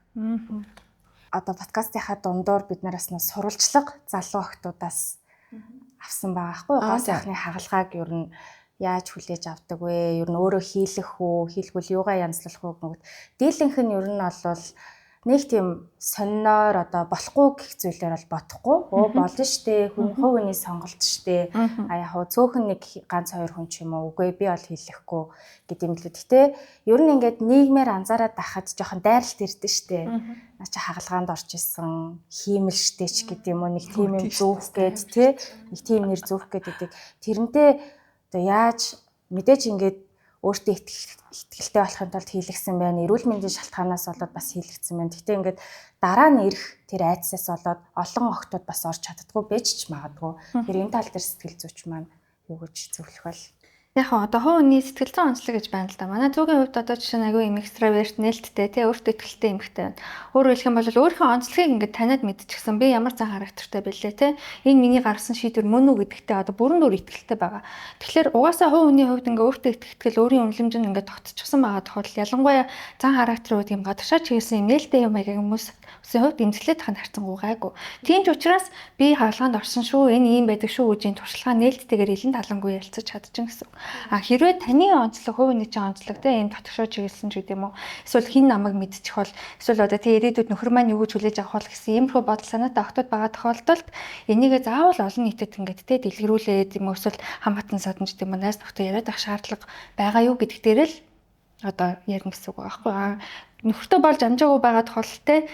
Одоо подкастынхаа дундуур бид нараас нь сурвалжлага залуу охтуудаас авсан байгаа байхгүй юу? Гоо сайхны хагалгааг ер нь яаж хүлээж авдаг вэ? Ер нь өөрөө хийлэх үү, хийлгүүл юугаа янзлуулах уу гэнэт. Дийлэнх нь ер нь бол нэг тийм сонноор одоо болохгүй гэх зүйлээр бол бодохгүй. Болно штэ. Хүн хувийн сонголт штэ. А яг хөө цөөхөн нэг ганц хоёр хүн ч юм уу. Үгүй би бол хийлэхгүй гэдэг юм лээ. Гэтэ ер нь ингээд нийгмээр анзаараад байхад жоохон дайралт ирдэ штэ. Наа чи хагалгаанд орж исэн хиймэл штэ ч гэдэг юм уу. Нэг тийм юм зөөх гээд те. Нэг тийм нэр зөөх гээд. Тэрнтэй одоо яаж мэдээж ингээд өөртөө итгэлтэй болохын тулд хийлгсэн байна. Эрүүл мэндийн шалтгаанаас болоод бас хийлгсэн байна. Гэтэ ингээд дараа нь ирэх тэр айдсаас болоод олон охтууд бас орж чаддгүй байж ч магадгүй. Тэр энэ тал дээр сэтгэл зүйч маань юу гэж зөвлөх вэ? Яг одоо хууны сэтгэл зүйн онцлог гэж байна л да. Манай зүүгийн хувьд одоо жишээ нь аягүй юм экстраверт нээлттэй тий өөртөө итгэлтэй эмэгтэй байна. Өөрөөр хэлэх юм бол өөрийнхөө онцлогийг ингээд таниад мэдчихсэн би ямар зан характертай байлээ тий. Энэ миний гаргасан шийдвэр мөн үү гэдэгтээ одоо бүрэн дүр итгэлтэй байгаа. Тэгэхээр угаасаа хувийн хувьд ингээд өөртөө итгэл өөрийн үнэлэмж нь ингээд тогтчихсон байгаа тохиолдол ялангуяа зан характерууд юм гадагшаа чиглэсэн юм нээлттэй юм аяг хүмүүс хувьд эмзэлээд тахад харцангуй гайгүй. Тийм ч учраас би хаалгаанд орсон шүү. Энэ ийм байдаг шүү гэж туршлагаа нээлттэйгээр илэн талангүй ярилцаж чадчихна гэсэн. А хэрвээ таны онцлог хувийн нэгэн онцлог те энэ дотгошоо чиглэсэн ч гэдэм үү эсвэл хин намайг мэдчих бол эсвэл одоо тий ирээдүйд нөхөр маань юу гэж хүлээж авах бол гэсэн иймэрхүү бодол санаатай охтууд байгаа тохиолдолд энийгээ заавал олон нийтэд ингээд те дэлгэрүүлээд юм эсвэл хамаатан садамж гэдэм үү найз нөхдөд яриад авах шаардлага байгаа юу гэдэгт дээр л одоо ярина гэсэн үг байхгүй. Нөхөртөө болж амжаагүй байгаа тохиолдолд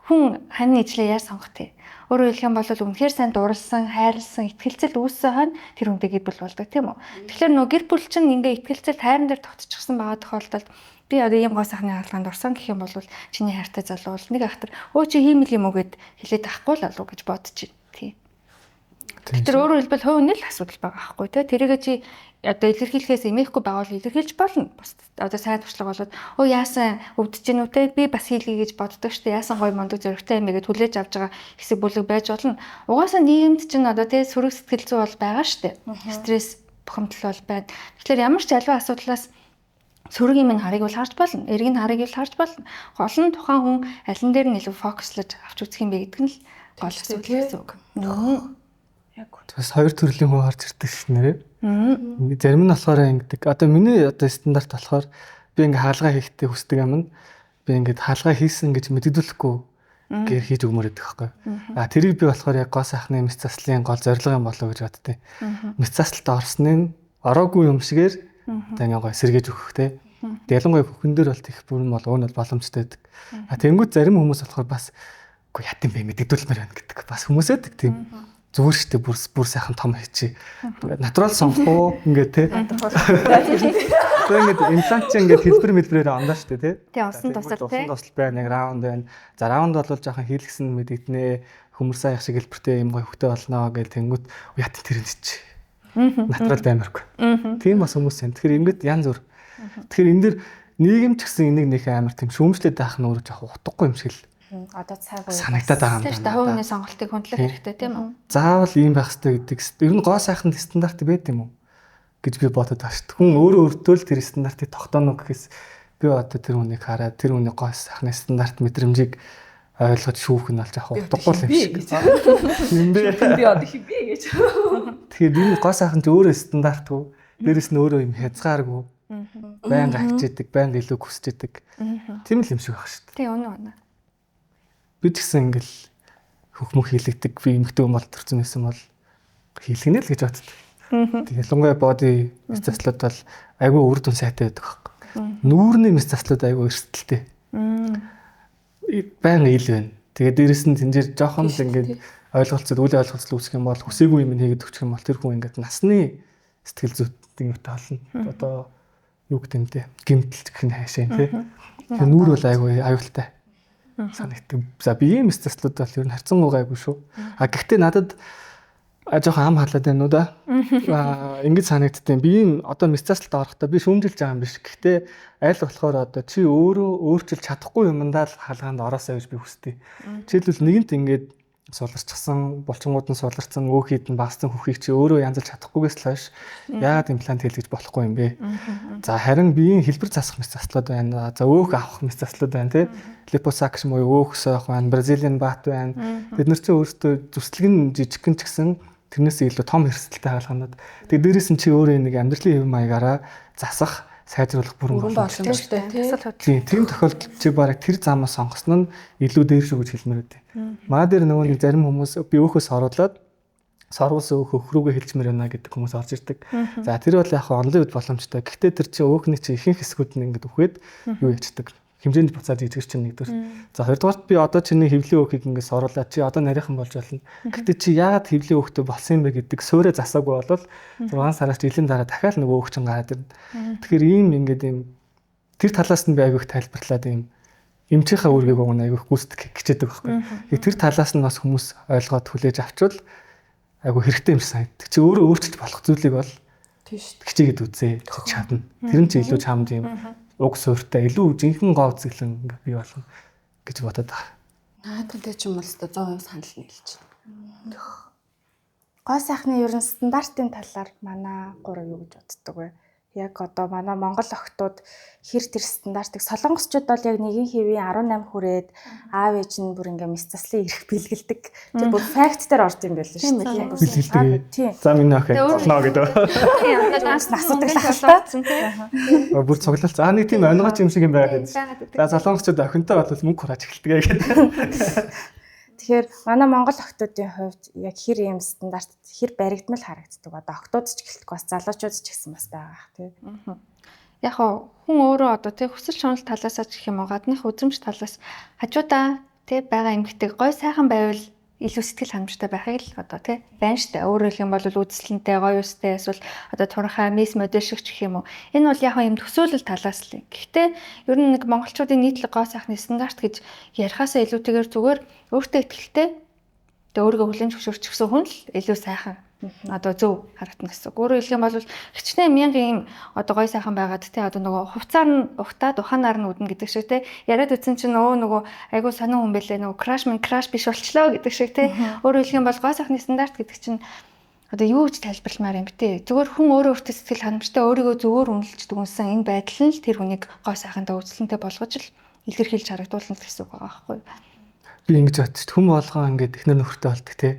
хүн хань ижлээ яаж сонгох те. Өөрөөр хэлэх юм бол үнэхээр сайн дурлсан, хайрлсан, итгэлцэл үүссэн хань тэр хүнтэй гэр бүл болдог тийм үү. Тэгэхээр нөгөө гэр бүл чинь ингээ итгэлцэл тайран дээр тогтчихсан байгаа тохиолдолд би одоо ийм гоо сайхны хаалгаанд орсон гэх юм бол чиний хайртай залуу бол нэг ахтар өө чи хиймэл юм уу гэд хэлээд авахгүй л алуу гэж бодож байна тий. Тэр өөрөөр хэлбэл хувийн л асуудал байгаа байхгүй тий. Тэрийг чи одоо илэрхийлэхээс эмээхгүй байгаа бол илэрхийлж болно. Одоо сайн туршлага болоод өө яасан өвдөж гин үтэй би бас хийлье гэж боддог штэ яасан гой мондөг зөрөгтэй юм гээд хүлээж авч байгаа хэсэг бүлэг байж болно. Угаасаа нийгэмд чинь одоо тий сөрөг сэтгэл зүй бол байгаа штэ. Стресс бухимдал бол байна. Тэгэхээр ямар ч аливаа асуудлаас сөрөгийн минь харыг бол харж болно. Эргийн харыг бол харж болно. Гол нь тухайн хүн алин дээр нь илүү фокуслаж авч үзэх юм бэ гэдэг нь л гол асуудал гэсэн үг. Яг. Бас хоёр төрлийн хүн гарч ирдэг ш нэрээ. Зарим нь болохоор ингэдэг. Одоо миний одоо стандарт болохоор би ингээ хаалгаа хийхдээ хүсдэг юм нь би ингээд хаалгаа хийсэн гэж мэддүүлэхгүй гэр хийж өгмөр гэдэг байхгүй. Тэрийг би болохоор яг гоо сайхны мэс заслын гол зорилго юм болов гэж боддیں۔ Мэс заслалт орсны ороогүй юм шигээр одоо ингээ гоо сэргээж өгөх те. Ялангуяа бүхэн дээр бол их бүрэн бол өөр нь боломжтой байдаг. Тэнгүүд зарим хүмүүс болохоор бас үгүй яат юм бэ мэддүүлмээр байна гэдэг. Бас хүмүүсэд тийм зүгээр штэ бүр сайхан том хийчи. Натурал сонгох уу ингээд те. Тэгээд имплант чинь ингээд хэлбэр мэлбрээр ондоо штэ те. Тий усан тусал те. Усан тусал байна, нэг раунд байна. За раунд бол жоохон хийлгсэн мэдэгднэ. Хөмөрсөн аяг шиг хэлбэртэй юм гой хөвтэй болно гэж тэнгүүт яат тэр нь чи. Натурал баймаргүй. Тийм бас хүмүүс юм. Тэгэхээр ингээд янз бүр. Тэгэхээр энэ дэр нийгэм ч гэсэн энийг нэг амар тийм шүүмжлээд байх нь өөрөө жоохон утгагүй юм шиг л. Одоо цаг үе Санагдаад байгаа юм Тэш тавны сонголтыг хөндлөх хэрэгтэй тийм үү? Заавал ийм байх хэрэгтэй гэдэг. Ер нь гоо сайхан стандарт байд юм уу гэж би бодод байна шүү дээ. Хүн өөрөө өөртөө л тэр стандартыг тогтооно гэхээс би одоо тэр хүнийг хараад тэр хүний гоо сайхны стандарт мэдрэмжийг ойлгож шүүх нь бол жоохон утгагүй юм шиг. Юм бэ? Би одоо хий бэ гэж. Тэгэхээр энэ гоо сайхан ч өөрөө стандартгүй. Дээрэс нь өөрөө юм хязгааргүй. Байнга хичээдэг, байнга илүү хүсэж идэг. Тийм л юм шиг байх шүү дээ. Тий өнөө. Би ч гэсэн ингээл хөхмөх хийлэгдэг би эмхтэй юм бол төрсөн байсан бол хийлгэнэ л гэж боддог. Тэгээ ялангуяа боди мэс заслууд бол айгүй үр дүн сайтай байдаг байхгүй. Нүүрний мэс заслууд айгүй эрсдэлтэй. Байнга ил байна. Тэгээ дээрэс нь тэнцээр жоохон л ингээд ойлголцоод үйл ойлголцол үүсгэх юм бол хүсээгүй юм хийгээд өгчих юм бол тэр хүн ингээд насны сэтгэл зүйтэй юмтай болно. Одоо юу гэдэг юм те гэмтэл гэх нь хаашаа тий. Тэгээ нүүр бол айгүй аюултай. Санагддаг. За биеийн мэс заслууд бол ер нь харьцангуй гайгүй шүү. Гэхдээ надад жоохон ам халаад байна уу да. Ингэж санагддیں۔ Биеийн одоо мэс заслалт орохдоо би шүүмжилж байгаа юм биш. Гэхдээ аль болохоор одоо чи өөрөө өөрчилж чадахгүй юмдаа л хаалгаанд ороосаа гэж би хүсдэг. Жишээлбэл нэгэнт ингэж суларчсан, булчингууд нь суларцсан, өөхийд нь багассан хөхийг чи өөрөө янзалж чадахгүйгээс л хойш яагаад имплант хийлгэж болохгүй юм бэ? За харин биеийн хэлбэр засах мэс заслууд байна. За өөх авах мэс заслууд байна тий. Липосакшн буюу өөх сойх байна, бразилиан бат байна. Бид нар чи өөрсдөө зүслэг нь жижигхэн ч гэсэн тэрнээс илүү том хэрсэлтэй хаалганаад. Тэгээ дээрээс нь чи өөрөө нэг амьдралын хэв маягаараа засах сайжруулах бүрэн боломжтой тий. Тийм тохиолдолд чи бараг тэр замаа сонгосон нь илүү дээр шүү гэж хэлмээр үү. Маа дээр нөгөө нэг зарим хүмүүс би өөхөөс оруулаад сорволсон өөх рүүгээ хэлчмээр байна гэдэг хүмүүс орж ирдэг. За тэр бол яг онлайн үед боломжтой. Гэхдээ тэр чи өөхний чи ихэнх хэсгүүд нь ингээд үхээд юу ячдаг. Хэмжээнд буцаад идэгч чинь нэгдүгээр. За хоёрдугаарт би одоо чиний хөвлийн өөхийг ингээд оруулаад чи одоо нарийнхан болж болно. Гэхдээ чи яагаад хөвлийн өөхтэй болсон юм бэ гэдэг суурэ засаагүй болвол 6 сараас жилийн дараа дахиад нөгөө өөх чинь гараад ирнэ. Тэгэхээр ийм ингээд ийм тэр талаас нь би айгүйх тайлбарлаад ийм эмчийнхаа үүргийг уг нь айгүйх гүйцэтгэх хичээдэг байхгүй. Тэр талаас нь бас хүмүүс ойлгоод хүлээж авчвал айгүй хэрэгтэй юм шиг санагддаг. Чи өөрөө өөрчилж болох зүйлийг бол тийш хичээгээд үзээ. Чи чадна. Тэр нь чи илүү чамд юм уг суурьтай илүү жинхэнэ гоо зэглэн ингээ бий болно гэж бодоод байгаа. Наадтай ч юм уу л 100% санал нийлж байна. Гоо сайхны ерөн стандартын талаар манай гурав юу гэж боддог вэ? Яг одоо манай Монгол охтууд хэр тэр стандартыг солонгосчууд бол яг нэгэн хэвийн 18 хүрээд аав ээж нь бүр ингээм мэс заслын ирэх бэлгэлдэг. Тэр бүр факт дээр орж юм байл шүү дээ. За миний ах болно гэдэг. Тийм надаас асуудаг л ахалтай. Бүр цуглалц. Нэг тийм онгоч юм шиг юм байгаад байна. За солонгосчууд охинтой бол мөнгө хурааж эхэлдэг гэдэг. Тэгэхээр манай Монгол охтуудын хувьд яг хэр ийм стандарт хэр баригдмал харагддаг. Одоо охтууд ч гэлтгүй бас залуучууд ч гэсэн бас байгаа тий. Яг хүн өөрөө одоо тий хүсэл шунал талаас ч гэх юм уу гадных үзэмж талаас хажуудаа тий байгаа эмгтэг гой сайхан байвал илүү сэтгэл ханамжтай байхыг л одоо тий байна штэ. Өөрөөр хэлэх юм бол үзэсгэлэнтэй гоё үстэй эсвэл одоо турхаа мис модель шиг ч гэх юм уу. Энэ бол яг юм төсөөлөл талаас л. Гэхдээ ер нь нэг монголчуудын нийтлэг гоо сайхны стандарт гэж ярихаасаа илүүтэйгээр зүгээр өөртөө ихтэй тэгээ өөрийгөө хүлэн зөвшөөрчихсөн хүн л илүү сайхан одоо зөв харагдана гэсэн. Өөрөөр хэлэх юм бол хичнээн мянган юм одоо гоё сайхан байгаад тий одоо нөгөө хувцаар нь ухтаад ухаанаар нь үднэ гэдэг шиг тий яриад үтсэн чинь нөгөө айгуу сонин хүн байлээ нөгөө краш биш болчлоо гэдэг шиг тий өөрөөр хэлэх юм бол гоё сайхны стандарт гэдэг чинь одоо юу гэж тайлбарламаар юм бэ тий зүгээр хүн өөрөө өөртөө сэтгэл ханамжтай өөрийгөө зөвөр үнэлж дүнсэн энэ байдал нь л тэр хүнийг гоё сайхандаа үзлэнтэй болгож л илэрхийлж харагдуулна гэсэн үг байгаа байхгүй юу. би ингэж бодчих. Хүн болгоо ингээд эхнэр нөхөртэй болдог тий.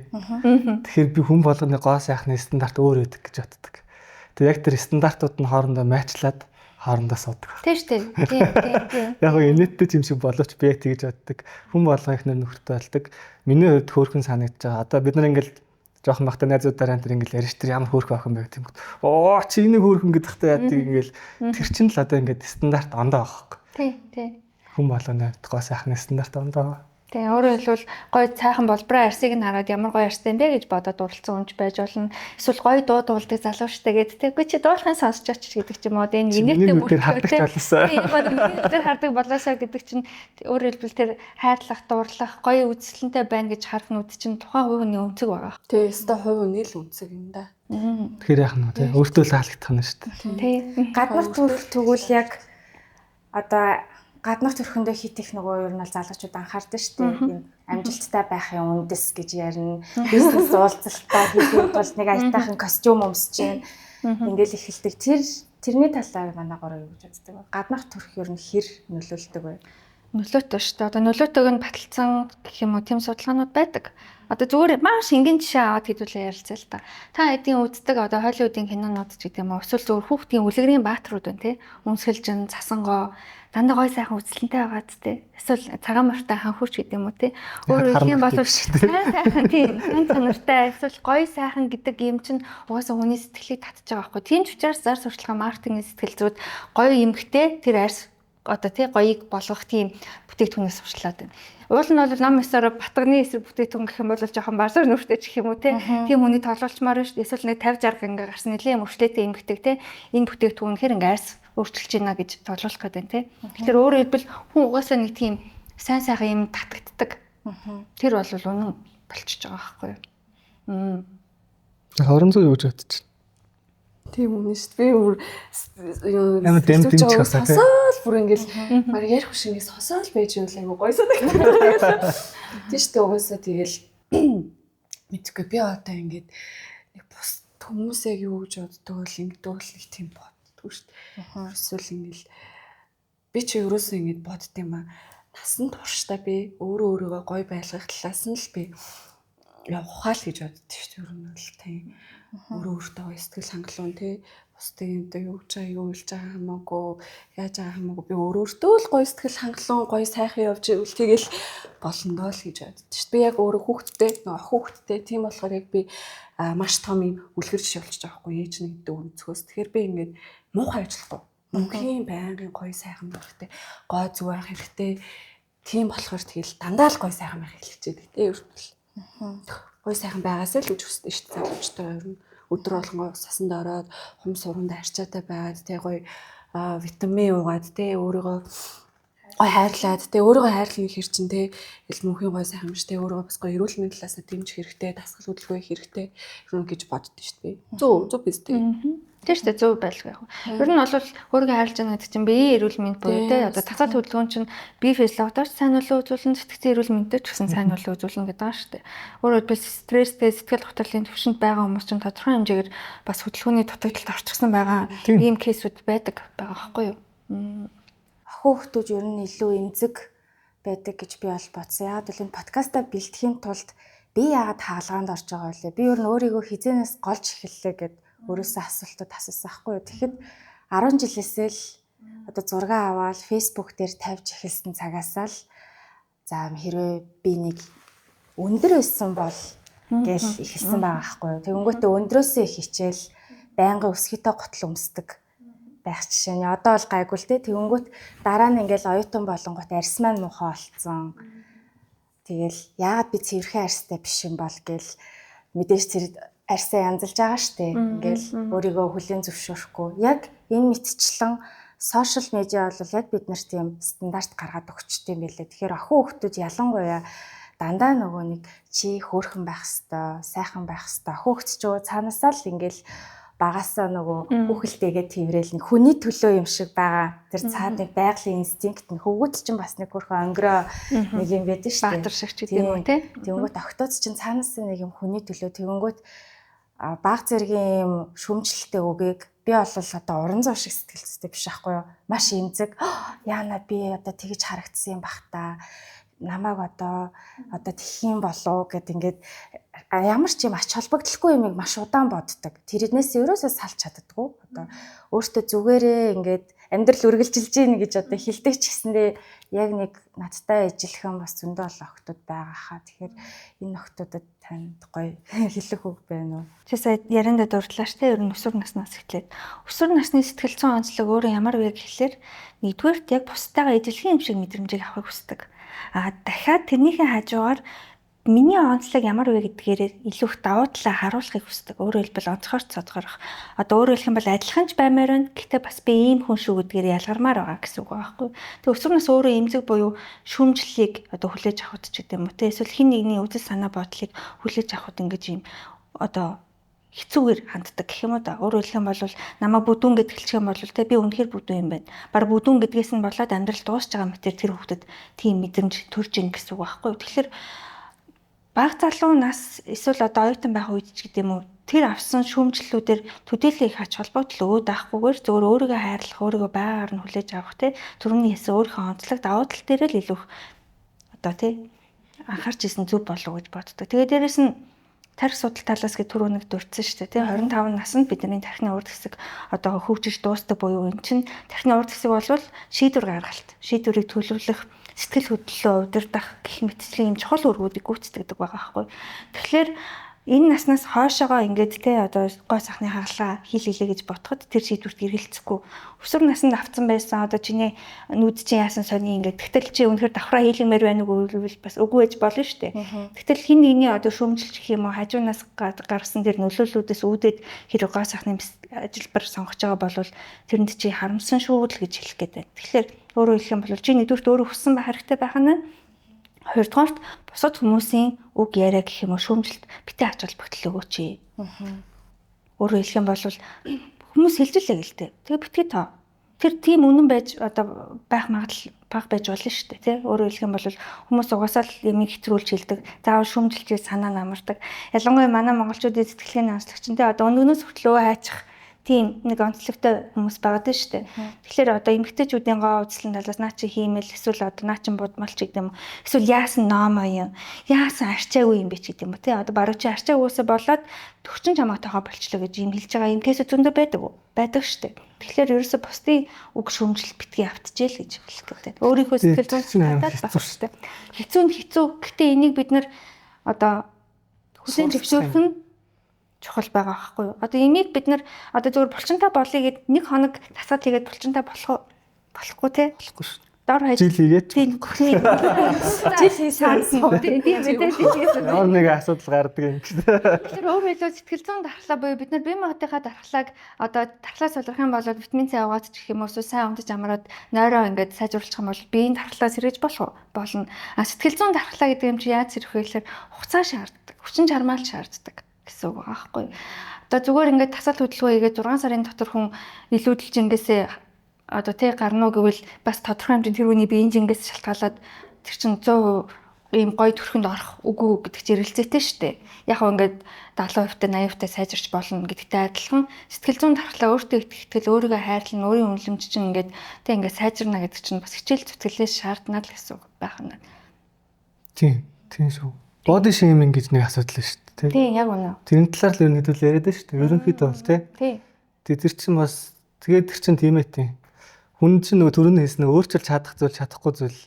Тэгэхээр би хүн болгоны гоо сайхны стандарт өөр өгдөг гэж боддог. Тэгээ яг тэр стандартууд нь хоорондоо матчлаад хоорондоо суудаг. Тийм шүү дээ. Тийм. Яг нь инээдтэй юм шиг боловч би яг тэгж боддог. Хүн болгоо эхнэр нөхөртэй болдог. Миний хувьд хөөрхөн санагдаж байгаа. Одоо бид нар ингээд жоохон бахта найзуудаараа тэр ингээд ярьж тэр ямар хөөрхөн охин байг тийм. Оо чи энийг хөөрхөн гэдэг хта яа тийм ингээд тэр чинь л одоо ингээд стандарт ондоо авахгүй. Тийм. Хүн болгоны хувьд гоо сайхны стандарт ондоо. Тэгээ өөрөөр хэлбэл гоё сайхан болброо арсыг нь хараад ямар гоё арстай юм бэ гэж бодоод уралцсан хүнч байж болно. Эсвэл гоё дуу дуулдаг залуу штэ гэдэг. Тэгвэл чи дуулахын сонсч оч гэдэг ч юм уу. Энэ инээдтэй бүр хардаг болоосаа. Тэр хардаг болоосаа гэдэг чинь өөрөөр хэлбэл тэр хайрлах, дуурлах, гоё үзэсгэлэнтэй байна гэж харах нүд чинь тухайн хувийн өнцөг байгаа. Тэгээ өстой хувийн л үнцэг юм да. Тэгэхээр яах нь вэ? Өөртөө л хаалгадах нь шүү дээ. Тийм. Гаднах төрх тэгвэл яг одоо гаднах төрхөндөө хит их нөгөө ер нь бол залуучууд анхаардаг шүү дээ. Амжилттай байхын үндэс гэж ярина. Бизнес уулзалтаа хийх бол нэг аятайхан костюм өмсөж जैन ингээл эхэлдэг. Тэрний талаар манай гороо юу гэж боддог вэ? Гаднах төрх ер нь хэр нөлөөлдөг вэ? Нөлөөтэй шүү дээ. Одоо нөлөөтэйг нь баталсан гэх юм уу тийм судалгаанууд байдаг. Одоо зүгээр маш энгийн жишээ аваад хэдүүлээ ярилцъя л та. Та эдийн үздэг одоо Холливуудын кинонууд ч гэдэг юм уу эсвэл зүгээр хүүхдийн үлгэрийн бааtruуд байна тий. Үнсгэлжин, цасангоо дандаа гой сайхан үзлэнтэй байгаа тий. Эсвэл цагаан морьтой ханхүүч гэдэг юм уу тий. Өөр үгэх юм бол сайхан тийм чанартай эсвэл гой сайхан гэдэг юм чинь угаасаа хүний сэтгэлийг татж байгаа байхгүй. Тийм ч учраас зар сурталчилгаа маркетингийн сэтгэл зүйд гоё эмгтэй тэр арьс одоо тий гоёыг болгох тийм бүтээгдэхүүнээс сурчлаад байна. Уул нь бол ном ёсоор батганы эсрэг бүтээгдэхүүн гэх юм бол жоохон барсаар нүртэй ч гэх юм уу тий. Тийм хүний тоололчмоор шүү дээ. Эсвэл нэг 50 60 ингээ гарсан нэлийн мөрчлөөтэй эмгтэй тий. Энэ бүтээгдэхүүн хэр ингээ арьс өөрчилж байна гэж тоолуулах гэдэг тий. Тэгэхээр өөрөөр хэлбэл хүн угаасаа нэг тийм сайн сайхан юм татагддаг. Тэр бол үнэн болчихж байгаа байхгүй юу. Хорон зүй юу гэж бодчих. Тийм үнэ шүү дээ. Би бүр ямар дэмтэмж хасаа тий. Сосоол бүр ингээл баг ярих биш ингээс сосоол байж юм л айгу гоё санагдав. Тийм шүү дээ. Угаасаа тэгэл мэдгүй би одоо ингээд нэг бус хүмүүсээ юу гэж боддог бол ингэдэг бол нэг тийм боддгоо шүү дээ. Эсвэл ингээл би ч ерөөсөө ингэж бодд юм аа. Насан туршдаа би өөрийгөө гоё байлгах талаас нь л би ухаал гэж боддог шүү дээ. Ер нь бол тийм өөртөө сэтгэл хангалуун тий бусдын одоо юу гэж байгаа юу илж байгаа хамаагүй яаж байгаа хамаагүй би өөртөө л гоё сэтгэл хангалуун гоё сайхан явж ивэл тэгэл болондоо л гэж боддог шүү дээ. Би яг өөрөө хүүхдтэй тийм болохоор яг би маш том юм үлгэр жишээ болчих жоох байхгүй ээж нэг гэдэг өнцгөөс. Тэгэхээр би ингээд муухай ажиллахгүй. Мөнхийн байнгын гоё сайхан байх хэрэгтэй. Гой зүг байх хэрэгтэй. Тийм болохоор тэгэл дандаа л гоё сайхан байх хэлчихээд тий ерөнхийдөө. Гой сайхан байгаасаа л гэж хүсдэг шүү дээ. Залуучтай ер нь өдөр болгоо сасанд ороод хум сурганд арчаатай байгаад тий гоё витамин уугаад тий өөрийгөө гой хайрлаад тий өөрийгөө хайрлах хэр чин тий ил мөнхийн гой сайхан биш тий өөрийгөө бас гоё эрүүл мэндийн талаасаа дэмжих хэрэгтэй, дасгал хөдөлгөөн хэрэгтэй юм гэж боддоо шүү дээ. Зөв биз дээ. Тэр ч зөв байлгүй яг. Ер нь бол өөрийгөө хайрлаж байгаа гэдэг чинь биеийн эрүүл мэнд буюу те одоо тасгал хөдөлгөөн чинь бие физиологиор сайн нөлөө үзүүлэн сэтгцийн эрүүл мэндэд ч гэсэн сайн нөлөө үзүүлнэ гэдэг байгаа шүү дээ. Өөрөөр хэлбэл стресстэй сэтгэл хөдлөлийн төвшөнд байгаа хүмүүс чинь тодорхой хэмжээгээр бас хөдөлгөөний дутагдалд орчихсон байгаа ийм кейсүүд байдаг байгаа байхгүй юу? Хүүхдүүд ер нь илүү эмзэг байдаг гэж би бол бодсон. Яг л энэ подкастаа бэлтгэхийн тулд би яагаад хаалгаанд орж байгаа вэ? Би ер нь өөрийгөө хизээнээс голж эхэллээ гэд өөрөөсөө асуултууд асуусан байхгүй юу. Тэгэхэд 10 жилээсээ л одоо зураг аваад Facebook дээр тавьж эхэлсэн цагаасаа л за хэрвээ би нэг өндөр байсан бол гэж ихэлсэн байгаа байхгүй юу. Тэгэнгүүтээ өндрөөсөө хичээл байнгын өсгөтэй готл өмсдөг байх жишээ нь одоо бол гайгүй л те. Тэгэнгүүт дараа нь ингээл оюутан болонгот арьс маань муухай болцсон. Тэгэл яагаад би цэвэрхэн арьстай биш юм бол гэл мэдээж тэр арьсаа янзалж байгаа штэ. Ингээл өөрийгөө хүлээн зөвшөөрөхгүй. Яг энэ мэтчлэн сошиал медиа бол яг бид нарт тийм стандарт гаргаад өгчтэй юм байлээ. Тэгэхээр охин хүүхдүүд ялангуяа дандаа нөгөө нэг чи хөөрхөн байх хэвээр, сайхан байх хэвээр. Охин хүүхд ч цаанаасаа л ингээл багасаа нөгөө хүүхэлтэйгээ тэрэл нэг хүний төлөө юм шиг байгаа. Тэр цаад нэг байгалийн инстинкт нь хөвгүүд чинь бас нэг хөрхөн онгороо нэг юм байдаг штэ. Баатар шиг ч гэдэг юм тий. Тэнгүүт октоц чинь цаанаасаа нэг юм хүний төлөө тэгэнгүүт баг зэргийн юм шүмжлэлтэй үгийг би бол одоо уран зур шиг сэтгэл зүйтэй биш байхгүй юу? Маш эмзэг. Яана би одоо тэгж харагдсан юм бах та. намайг одоо тэгэх юм болов гэд ингээд ямар ч юм ач холбогдолгүй юмыг маш удаан боддог. Тэрнээс ерөөсөө салж чаддаггүй. Одоо өөртөө зүгээрээ ингээд амьдрал үргэлжилж гин гэж одоо хэлдэг ч гэсэндээ яг нэг надтай ижилхэн бас зөндөө олон охтууд байгаа хаа. Тэгэхээр энэ охтуудад танд гоё хэлэх үг байна уу? Чи сая яриандаа дурдлаа штэ ер нь өсвөр наснаас эхлээд. Өсвөр насны сэтгэл зүйн онцлог өөрөө ямар вэ гэхэлэр нэгдүгээрт яг бусдаагаа ижилхэн юм шиг мэдрэмжийг авахыг хүсдэг. Дахиад тэрнийхээ хажуугаар миний онцлог ямар вэ гэдгээр илүү их давуу талаа харуулахыг хүсдэг. Өөрөөр хэлбэл онцгойрч цодгорох. Одоо өөрөөр хэлэх юм бол адилханч баймаар байна. Гэхдээ бас би ийм хүн шүү гэдгээр ялгармаар байгаа гэсэн үг байхгүй. Тэгээ өсвөр нас өөрөө эмзэг буюу шүүмжлэлийг одоо хүлээж авахд ч гэдэм үү те. Эсвэл хин нэгний үзэл санаа бодлыг хүлээж авахд ингэж ийм одоо хэцүүгээр ханддаг гэх юм уу да. Өөрөөр хэлэх юм бол намайг бүдүүн гэд хэлчих юм бол те би үнэхээр бүдүүн юм байна. Баг бүдүүн гэдгээс нь болоод амьдрал дуусч байгаа мэтэр тэр хүүхдэд тийм мэдрэмж төрж ийн гэсэн үг байхгүй. Тэгэхээр баг залуу нас эсвэл одоо оюутан байх үед ч гэдэм үү тэр авсан шүүмжлэлүүдээр төдийлөн их ач холбогдол өгөөд авахгүйгээр зөвөр өөрийгөө хайрлах, өөрийгөө байгаар нь хүлээж авах те түрүүний хэлсэн өөрийнхөө онцлог давуу тал дээр л илүү одоо те анхаарч исэн зүг болов уу гэж боддог. Тэгээ дээрэс нь тарих судал талаас гэ түрүү нэг дурдсан шүү дээ. 25 наснд бидний тархины урд хэсэг одоо хөгжиж дуустдаг буюу эн чинь тархины урд хэсэг болвол шийдвэр гаргалт, шийдвэрийг төлөвлөх, сэтгэл хөдлөлөө удирдах гэх мэтчлийн юм чухал үүргүүдийг гүйцэтгэдэг байгаа байхгүй. Тэгэхээр энэ наснаас хойшоогоо ингээд те одоо гой сахны хагалгаа хийлээ гэж ботход тэр шийдвэрт эргэлцэхгүй. Өсвөр наснд авцсан байсан одоо чиний нүд чинь яасан сони ингээд тэгтэл чи үнэхээр давхраа хийлгэмээр байна уу гэвэл бас үгүй байж болно шүү дээ. Тэгтэл хин нэгний одоо шүүмжилж гэх юм уу хажуунаас гарсан тэр нөлөөллүүдээс үүдээд хэрэг гой сахны ажилбар сонгож байгаа бол тэрэнд чи харамсан шүү л гэж хэлэх гээд байна. Тэгэхээр өөрөөр хэлэх юм бол чи нэгдүгürt өөрөө хүссэн байх хэрэгтэй байх нь. Хоёрдугаарт бусад хүмүүсийн үг яриа гэх юм уу шүүмжилт битээ ач холбогдол өгөөч. Өөрөөр хэлэх юм бол хүмүүс хэлжлээ гэлтэй. Тэгээ битгий тоо. Тэр тийм үнэн байж одоо байх магадлал бага байж болно шүү дээ, тий. Өөрөөр хэлэх юм бол хүмүүс угаасаа л ямиг хэтрүүлж хэлдэг. Заавал шүүмжилж санаа намардаг. Ялангуяа манай монголчуудын сэтгэлгээний онцлогч нь тий одоо өнөөнөөс хүртэл хайчих тийм нэг онцлогтой хүмүүс байгаа шүү дээ. Тэгэхээр одоо эмэгтэйчүүдийн гоо үзлэн талаас наа чи хиймэл эсвэл одоо наа чин будмал ч гэдэг юм. Эсвэл яасан номоо юм. Яасан арчаагүй юм бэ ч гэдэг юм уу тий. Одоо баруун чи арчаагүйсээ болоод төгчин чамаатайгаа болчлоо гэж юм хэлж байгаа юм кейс зөндөө байдаг уу? Байдаг шүү дээ. Тэгэхээр ерөөсө бусдын үг шүүмжил битгий автжээ л гэж хэлдэг. Өөрийнхөө сэтгэл зүйн татаад байх шүү дээ. Хэцүү. Гэхдээ энийг бид нар одоо хүсэж зөвшөөрөх нь чухал байгаа байхгүй юу? Одоо энийг бид нар одоо зөвхөн булчинтай болъё гэд нэг хоног тасаад тэгээд булчинтай болохгүй те? Болохгүй шүү. Дор хаяж жил хийгээд жил хийсэн. Тийм мэдээ. Ямар нэг асуудал гардаг юм чинь. Тэгэхээр өөрөөр хэлбэл сэтгэл зүйн дархлаа буюу бид нар бие махбодынхаа дархлааг одоо дархлаа солих юм бол витамин С аваад ч гэх юм уу сайн унтаж амраад нойроо ингээд сайжруулах юм бол биеийн дархлаа сэргэж болно. Сэтгэл зүйн дархлаа гэдэг юм чи яаж сэрэх вэ гэхээр хугацаа шаарддаг, хүчин чармаал шаарддаг гэсэн үг байхгүй. Одоо зүгээр ингээд тасал хөдөлгөөн хийгээд 6 сарын дотор хүн илүүдэлж ингээсээ одоо тэг гарна уу гэвэл бас тодорхой хэмжээнд тэр хүний биеийн жингээс шалтгаалаад тэр чин 100% ийм гоё төрхөнд орох үгүй гэдэг чинь эргэлзээтэй шүү дээ. Яг нь ингээд 70% 80% сайжирч болно гэдэгтэй адилхан сэтгэл зүйн дархлаа өөртөө итгэл өөрийгөө хайрлан өөрийн үнэлэмж чинь ингээд тэг ингээд сайжирна гэдэг чинь бас хичээл зүтгэлээс шаардна л гэсэн үг байх нь. Тийм шүү. Body shaming гэж нэг асуудал шүү дээ. Тийм яг үнэ. Тэрний талаар л нэг хэдүүл яриад байна шүү дээ. Ерөнхийдөө бол тий. Тэр чинь бас тэгээд тэр чинь тийм ээ тийм. Хүн чинь нөгөө төрөний хэлснэ өөрчилж чадах зүйл чадахгүй зүйл.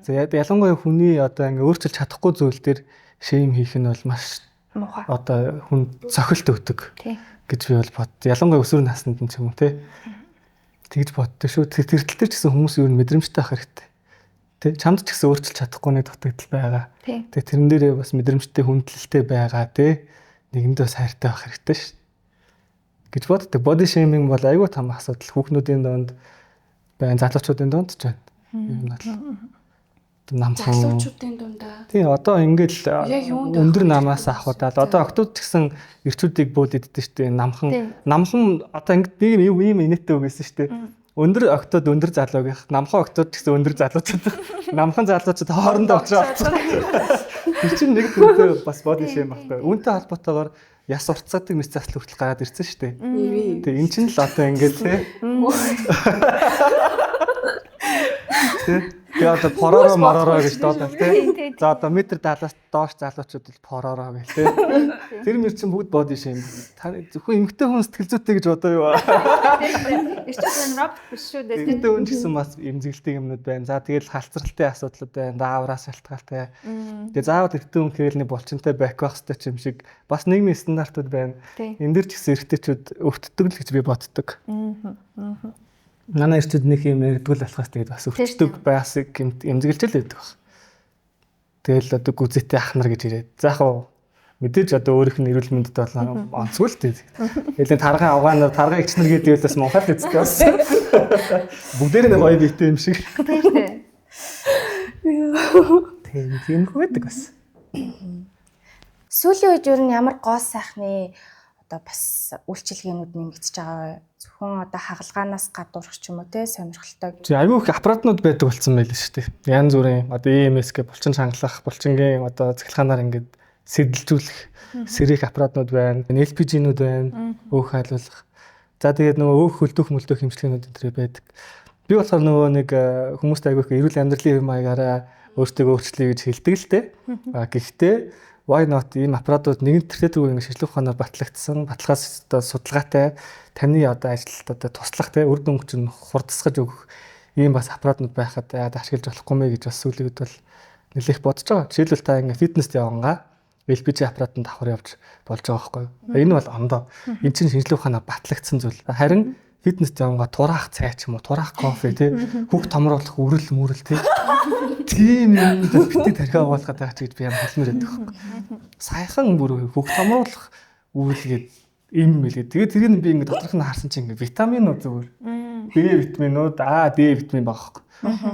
За ялангуяа хүний одоо ингээ өөрчилж чадахгүй зүйл дээр шейм хийх нь бол маш муухай. Одоо хүн цохилт өгдөг гэж би бол бод. Ялангуяа өсвөр наснд нь ч юм уу тий. Тэгж боддог шүү. Тэр тал дээр ч гэсэн хүмүүс юу мэдрэмжтэй байх хэрэгтэй. Тий чамд ч гэсэн өөрчилж чадахгүй нэг дутагдал байгаа. Тэгээ тэрэн дээрээ бас мэдрэмжтэй хүндлэлтэй байгаа тий. Нэгэндээ хайртай байх хэрэгтэй шүү. Гэж боддог. Body shaming бол айгүй том асуудал. Хүүхнүүдийн донд байн залуучуудын донд ч байна. Юм бол намхан залуучуудын дундаа. Тий одоо ингээл өндөр намаас авахудаад одоо октод ч гэсэн ирчүүдийг бууд иддэг шүү дээ. Намхан одоо ингээд нэг юм инээтэй үг гэсэн шүү дээ. Өндөр октод өндөр залуугийнх, намхан октод ч гэсэн өндөр залуучууд. Намхан залуучууд хоорондоо очроод. Тэр чинь нэг төрөө бас body shame багтаа. Үүнтэй холбоотойгоор яс уртцаадаг мэс засал хүртэл гараад ирсэн шүү дээ. Тэгээ эн чинь л одоо ингээд тий. Тэгээ одоо поророо моророо гэж дуудав тий. тий. За одоо метр 70-аас доош залуучууд л поророо гэл тий. Тэр мөр чинь бүгд body shame. Та зөвхөн эмэгтэй хүн сэтгэл зүйтэй гэж бодоо юу? Эрчүүд робот биш шүү дээ. Эмэгтэй хүн ч гэсэн бас эмзэглэлтэй юмнууд байна. За тэгэл халцралтай асуудлууд байна. Даавраас шалтгаалтай. Тэгээ заавал эрэгтэй хүн хэрэлний булчинтай байх хэрэгтэй ч юм шиг бас нийгмийн стандартууд байна. Энэ дэр ч гэсэн эрэгтэйчүүд өвддөг л гэж би боддог. Манай эрчүүд нэг юм ярдгул болохоос тэгээд бас өвчтөг байсаг эмзэглэж л байдаг баг. Тэгэл одоо гүзэтэй ах нар гэж ирээд. За яг мэдээж одоо өөрийнх нь эрүүл мэндэд бол онцгүй л дээ. Тэгэл тарган авгаанаар тарган эгч нар гэдэг бас Монгол эзтэй бас. Бүгдээр нэг гоё бийтэй юм шиг. Тийм байдаг бас. Сүүлийн үед ер нь ямар гоо сайхны одоо бас үйлчилгээнүүд нэмэгдэж байгаа вэ? Зөвхөн одоо хагалгаанаас гадуурх ч юм уу те сонирхолтой. Аюу их аппаратнууд байдаг болсон байл шүү дээ. Янз бүрийн одоо EMS гэх булчин шангалах, булчингийн одоо цэглэханаар ингээд сэрдэлжүүлэх сэрэх аппаратнууд байна. LPG-нүүд байна. Өөх хайлуулах. За тэгээд нөгөө өөх хөлдөх мөлдөх хэмжлэгнүүд энэ төр байдаг. Би болохоор нөгөө нэг хүмүүст аюу их эрүүл амьдралын хэв маягаараа өөртөө өөрчлөе гэж хэлдэг л дээ. Гэхдээ why not ийм аппаратууд нэгэн тэртетгүй ингэ шижлэх ухаанаар батлагдсан, баталгаас одоо судалгаатай таны одоо ажилд одоо туслах те үр дүн чинь хурдсгаж өгөх ийм бас аппаратууд байхад яад ашиглаж болохгүй мэй гэж бас сүүлийн үед бол нэлээх бодож байгаа. Жишээлбэл та ингэ фитнест явангаа LPG аппаратанд давхар явж болж байгаа байхгүй юу? Энэ бол ондоо. Энд чинь шинжлэх ухаанаар батлагдсан зүйл. Харин фитнест явангаа тураах цай ч юм уу, тураах кофе те хүүхд томруулах үрэл мүрэл те тийм юм битгий тархиа оолоход байгаа ч гэж би юм хэлмээр байдаг байхгүй. Саяхан бүр хүүхд томруулах үрэлгээд юм мэлээ. Тэгээд тэрийг би ингээд доторх нь харсан чинь ингээд витаминууд зүгээр. B витаминууд, D витамин байгаа байхгүй.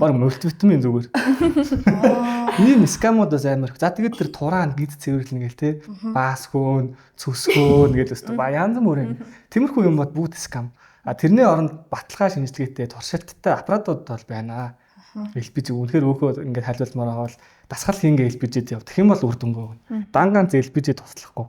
Бараг мультивитамин зүгээр. Ийм скамуудаас амар. За тэгээд тэр тураан гид цэвэрлэнэ гээл те. Баас хөөн, цөсгөөн гээл өстө ба янз бүрийн. Тиймэрхүү юм бод бүгд скам. Тэрний оронд баталгаа шинжилгээтэй туршилттай аппаратууд бол байна. LPG үнэхээр өөхөө ингээд хайлуулмаар байгаа бол дасгал хийнгээ LPG-д яв. Тэгэх юм бол үр дүнгүй. Дангаан LPG туслахгүй.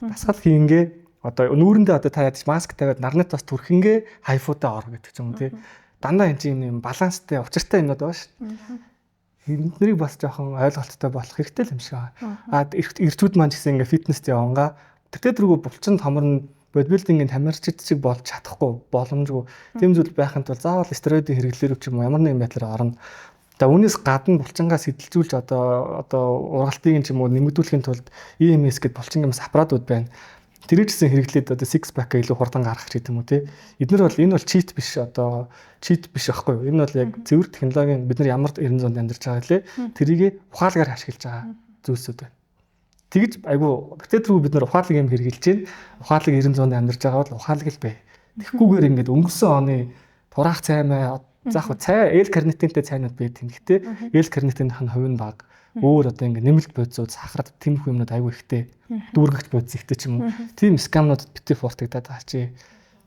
Дасгал хийнгээ одоо нүүрэндээ одоо та яаж маск тавиад нарны тос түрхэнгээ хайфуудаа ор гэдэг ч юм уу тий. Дандаа энэ юм баланстай учиртай юмнууд байгаа шүү дээ. Энднийг бас жоохон ойлголттой болох хэрэгтэй л юм шиг байна. Эрчүүд маань ч гэсэн ингээд фитнест явангаа тэртээ дөрвөө булчин томорно бодибилдингийн тамирчид шиг болж чадахгүй боломжгүй. Тийм зүйл байхын тулд заавал стероидын хэрэглээр ч юм уу ямар нэгэн байдлаар орно. За үүнээс гадна булчингаа сэтэлжүүлж одоо ургалтыг ч юм уу нэмэгдүүлэхийн тулд EMS гэдэг булчингийн бас аппаратууд байна. Тэр чинь хэрэглээд одоо six pack илүү хурдан гаргах ч гэдэг юм уу тий. Эднэр бол энэ бол cheat биш байхгүй юу. Энэ бол яг цэвэр технологийн бид нар ямар 90 зуунд амьдарч байгаа лээ. Тэрийг ухаалгаар ашиглаж байгаа зүйлсүүд байна. Тэгж айгу тэгтээ түрүү бид нар ухаалаг юм хэрэгжилж байна. Ухаалаг 90 зуунд амьдарч байгаа бол ухаалаг л бай. Тэгхгүйгээр ингээд өнгөрсөн оны тураах цай маа заах цай L-карнитинтэй цайнууд байт юм. Гэтэ L-карнитинх нь хувь нь бага. Өөр одоо ингээд нэмэлт бодисууд сахарт тэмх юмнууд айгу ихтэй дүүргэгч бодис ихтэй ч юм уу. Тийм скамнуудад битээ фортагдаад байгаа чи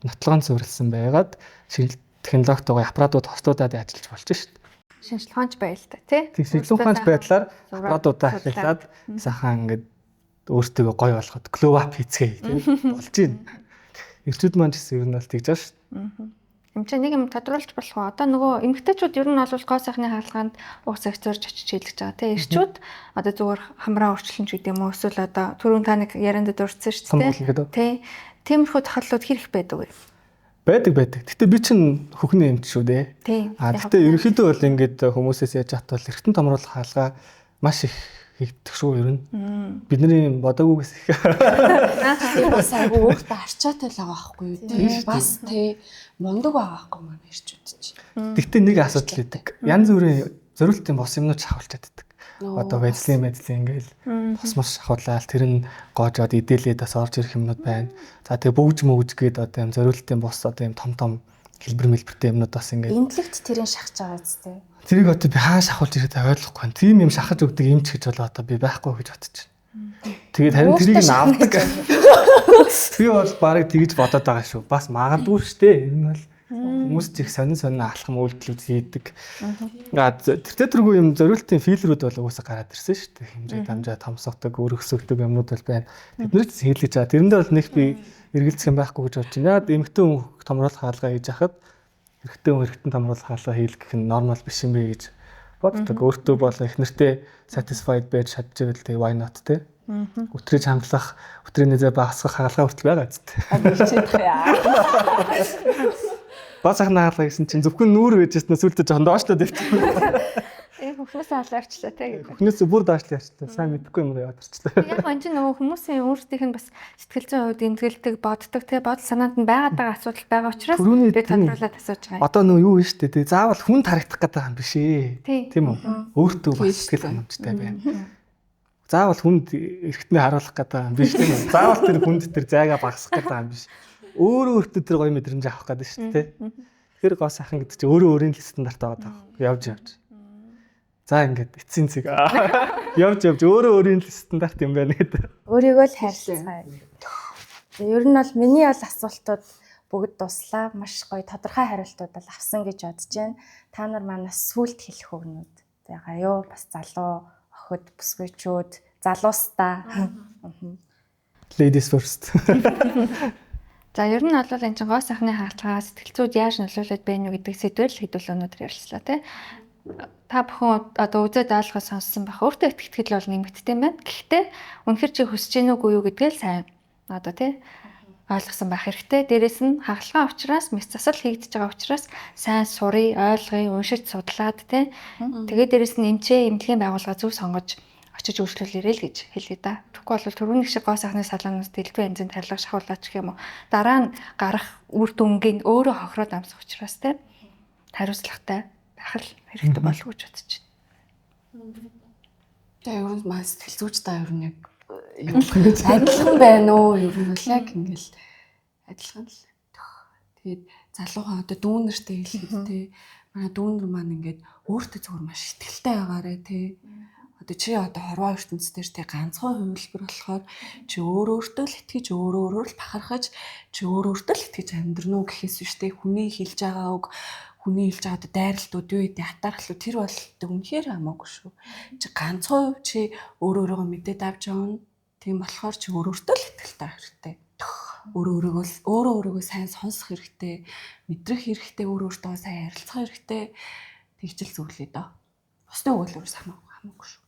нотлогоон суурилсан байгаад шинжлэх технологитойгоо аппаратууд хослуулаад ажиллаж болж шít. Шинжлэх ухаанч байлаа тий. Тийм шинжлэх ухаанч байдлаар аппаратуудаа ашиглаад сайхан ингээд өөртөө гоё болгоход глоу ап хийцгээе тийм болж байна. Эрчүүд маань ч гэсэн ер нь бол тэгж байгаа шүү. Эм чинь нэг юм тодруулж болох уу? Одоо нөгөө эмэгтэйчүүд ер нь бол гоо сайхны хаалгаанд уус акцорж очиж хэлж байгаа тийм. Эрчүүд одоо зүгээр хамраа өөрчлөн ч гэдэг юм уу? Эсвэл одоо түрүүн та нэг ярианд дурдсан шүү дээ. Тийм. Тиймэрхүү тохиолдлууд хэрэг байдаг вэ? Байдаг. Гэтэ би чинь хөхний эмч шүү дээ. Гэтэ ерөнхийдөө бол ингээд хүмүүсээс яаж хат бол эргэтэн томруулах хаалгаа маш их хийгдэх шүү ер нь. Бидний бодоогүйгээс их. Бас айгүй өөртөө арчаатай л байгаа байхгүй юу тий. Бас тий мундаг байгаа байхгүй маань ирчүүд чи. Гэтэ нэг асуудал үүдэг. Янз бүрийн зориултын бос юмнууд шахуулж чаддаг. Одоо байдлын ингээл босмос шахуулаад тэр нь гоожоод идэлээд бас орж ирэх юмнууд байна. За тэгээ бөгж мөгж гээд одоо юм зориултын бос одоо юм том хэлбэртэй юмнууд бас ингээд интеллект тэрийн шахаж байгаа үстэй. Тэрийг одоо би хаа шахуулж ирэхээ ойлгохгүй. Тийм юм шахаж өгдөг эмч гэж болоо одоо би байхгүй гэж бодож байна. Тэгээд харин тэрийг нь авдаг. Би бол барыг тэгж бодоод байгаа шүү. Бас магадгүй штэ. Энэ бол хүмүүс их сонин алхам үйлдэлүүд хийдэг. Тэртээ тэргүй юм зориултын филрүүд бол угаасаа гараад ирсэн шүү дээ. Хэмжээ дамжаа томсгодог, өргөсгдөг юмнууд бол байна. Тэднэрт хийлгэж байгаа. Тэрэндээ бол нэг би эргэлзэх юм байхгүй гэж бодож байна. Яг эмэгтэй хүн томруулах хаалгаа хийж хахад эрэгтэй хүн эрэгтэн томруулах хаалгаа хийлгэх нь нормал биш юм бэ гэж боддог. Өөртөө болон их нэртэй satisfied байж чадчихвэл тэгээ why not те. Өтрийг хангалах, өтрийн нэзээ багасгах хаалгаа хүртэл байгаа зү. Бас ахна хаалгаа гэсэн чинь зөвхөн нүүр байжсэн сүлдө жоохон доошлоод явчихсан. Хүүхнээс алаарчлаа те. Хүүхнээс бүр доошлоо явчихсан. Сайн мэдхгүй юм яагаад ирчихлээ. Яг энэ чинь нөгөө хүмүүсийн өөрсдийнх нь бас сэтгэл зүйн хувьд эмзэгэлдэг, боддог те бодол санаанд нь байгаад байгаа асуудал байгаа учраас би тодруулаад асууж байгаа. Одоо нөгөө юу вэ штэ те. Заавал хүн тарагдах гэдэг юм биш ээ. Тийм үү? Өөртөө бас сэтгэл ханамжтай байна. Заавал хүнд эргэтнээ харуулах гэдэг юм биш тийм үү? Заавал тэр хүнд тэр зайгаа багасгах гэдэг юм биш. Өөртөө тэр гоё мэдрэмж авах гэдэг шүү дээ. Тэр гоо сайхан гэдэг чинь өөрийн стандарт байгаа. Явж. За ингээд эцсийн цэг явж өөрийн стандарт юм байна гэдэг. Өөрийгөө л хайрлцгаая. Ер нь бол миний бол асуултууд бүгд дуслаа. Маш гоё тодорхой хариултууд бол авсан гэж бодож байна. Та нар манаас сүлд хэлэх өгнүүд байгаа юу? Бас залуу охид бүсгүйчүүд, залуустаа. Ladies first. За ер нь бол энэ чинь гоо сайхны хаалгаа сэтгэл зүйд яаж нөлөөлөд байна вэ гэдэг сэдвээр л хэдүүл өнөөдөр ярилцлаа тий. Та бүхэн одоо үзээд ойлгож сонссон байх. Өөртөө итгэл бол нэмэгдтэй юм байна. Гэхдээ үнэхэр чи хүсэж гин үгүй юу гэдгээ л сайн одоо тий ойлгосон байх хэрэгтэй. Дээрээс нь хаалгаа учраас мэс засал хийгдэж байгаа учраас сайн сурыг, ойлгоё, уншиж судлаад тий. Тэгээд дээрээс нь эмчээ эмнэлгийн байгууллага зөв сонгож очиж үйлчлүүлээрэй л гэж хэлээ да. Тэгэхгүй бол түрүүний шиг гоо сайхны салаанаас дэлбээ янзын тарилга шахуулаач гэх юм уу. Дараа нь гарах үр дүнгийн өөрөө хохироод амсах учраас тий хариуцлагатай байх л хэрэгтэй болов уу гэж бодож байна. Тэгээ ер нь маш сэтгэл зүйч та ер нь яг адилхан байна уу? Ер нь бол яг ингээл адилхан л. Тэгээд залуухан одоо дүүнертэй хэлэхдээ манай дүүнер маань ингээд өөртөө зүгээр маш ихтэй байгаарэ тий. Одоо чи одоо хорвоо ертөнцийн дээр тий ганцхан хувилбар болохоор чи өөртөө л итгэж өөрөөр л бахархаж чи өөртөө л итгэж амьдрнө уу гэхээс биш тий хүний хэлж байгаа үг хүний хэлж байгаа дайралтууд юу гэдэг хатаархлуу тэр бол үнэхээр хамаагүй шүү. Чи ганцхан чи өөрөөрөө мэдээд авч явна. Тийм болохоор чи өөртөө л итгэлтэй хэрэгтэй. Өөрөөгөө сайн сонсох хэрэгтэй, мэдрэх хэрэгтэй, өөртөө сайн ярилцах хэрэгтэй. Тэгжил зүйлээ доо. Бусдын өгүүлбэрээс хамаагүй шүү.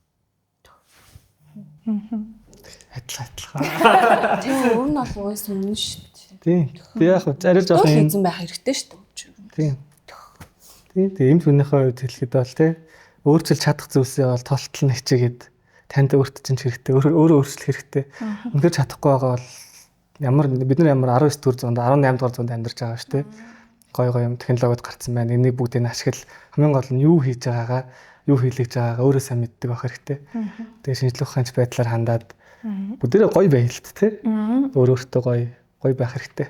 Адилхан. Тийм өөр нь бол уус үнэн шүү дээ. Тийм. Тэг яг арай жоохон хийсэн байх хэрэгтэй шүү дээ. Тийм. Тийм түүнийхээ хувьд хэлэхэд бол тий өөрчилж чадах зүйлсээ бол толтол нь хичээгээд танд өөрт чинь хэрэгтэй өөрөө өөрчлөх хэрэгтэй. Үнээр чадахгүй байгаа бол бид нар ямар 19 дугаар зуунд 18 дугаар зуунд амьдарч байгаа шүү дээ. Гой юм технологиуд гарцсан байна. Энийг бүгдийг нь ашигла хамгийн гол нь юу хийж байгаагаа юу хийлгэж байгаагаа өөрөө сайн мэддэг байх хэрэгтэй. Тэгээ шинжлэх ухаанч байдлаар хандаад бүгдээ гоё байл л тий. Өөртөө гоё байх хэрэгтэй.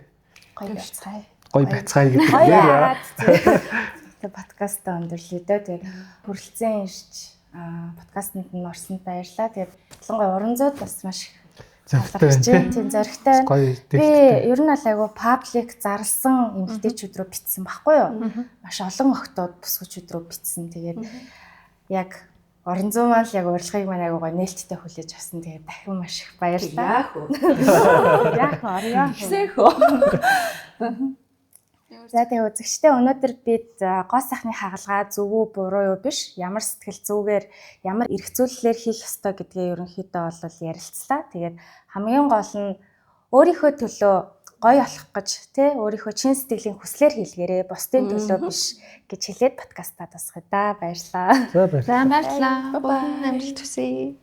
Гоё байцгаая гэдэг нэр. Тэгээ подкастаа өндөрлөе дээ. Тэгээ хүрэлцэн ирж подкастт нь орсонд баярлалаа. Тэгээд ялангуяа уран зүйд бас маш тийм зоригтой. Би ер нь бол айгу паблик зарласан эмэгтэйчүүд рүү бичсэн байхгүй юу? Маш олон охтууд бүсгүйчүүд рүү бичсэн. Тэгээд яг орон зүй маань л яг урилгыг маань айгу гоё нээлттэй хүлээж авсан. Тэгээд дахин маш их баярлалаа. Яах вэ? Орё. За тэгээ үзэгчдээ өнөөдөр бид гоо сайхны хагалгаа зөв үү буруу юу биш ямар сэтгэл зүгээр ямар эрх зүйлээр хийх ёстой гэдгээ ерөнхийдөө бол ярилцлаа. Тэгээд хамгийн гол нь өөрийнхөө төлөө гоё болох гэж тий өөрийнхөө чин сэтгэлийн хүслээр хийлгээрээ бусдын төлөө биш гэж хэлээд подкастаа тасгая да. Баярлалаа. За баярлалаа. Баярлалаа. Амжилт хүсье.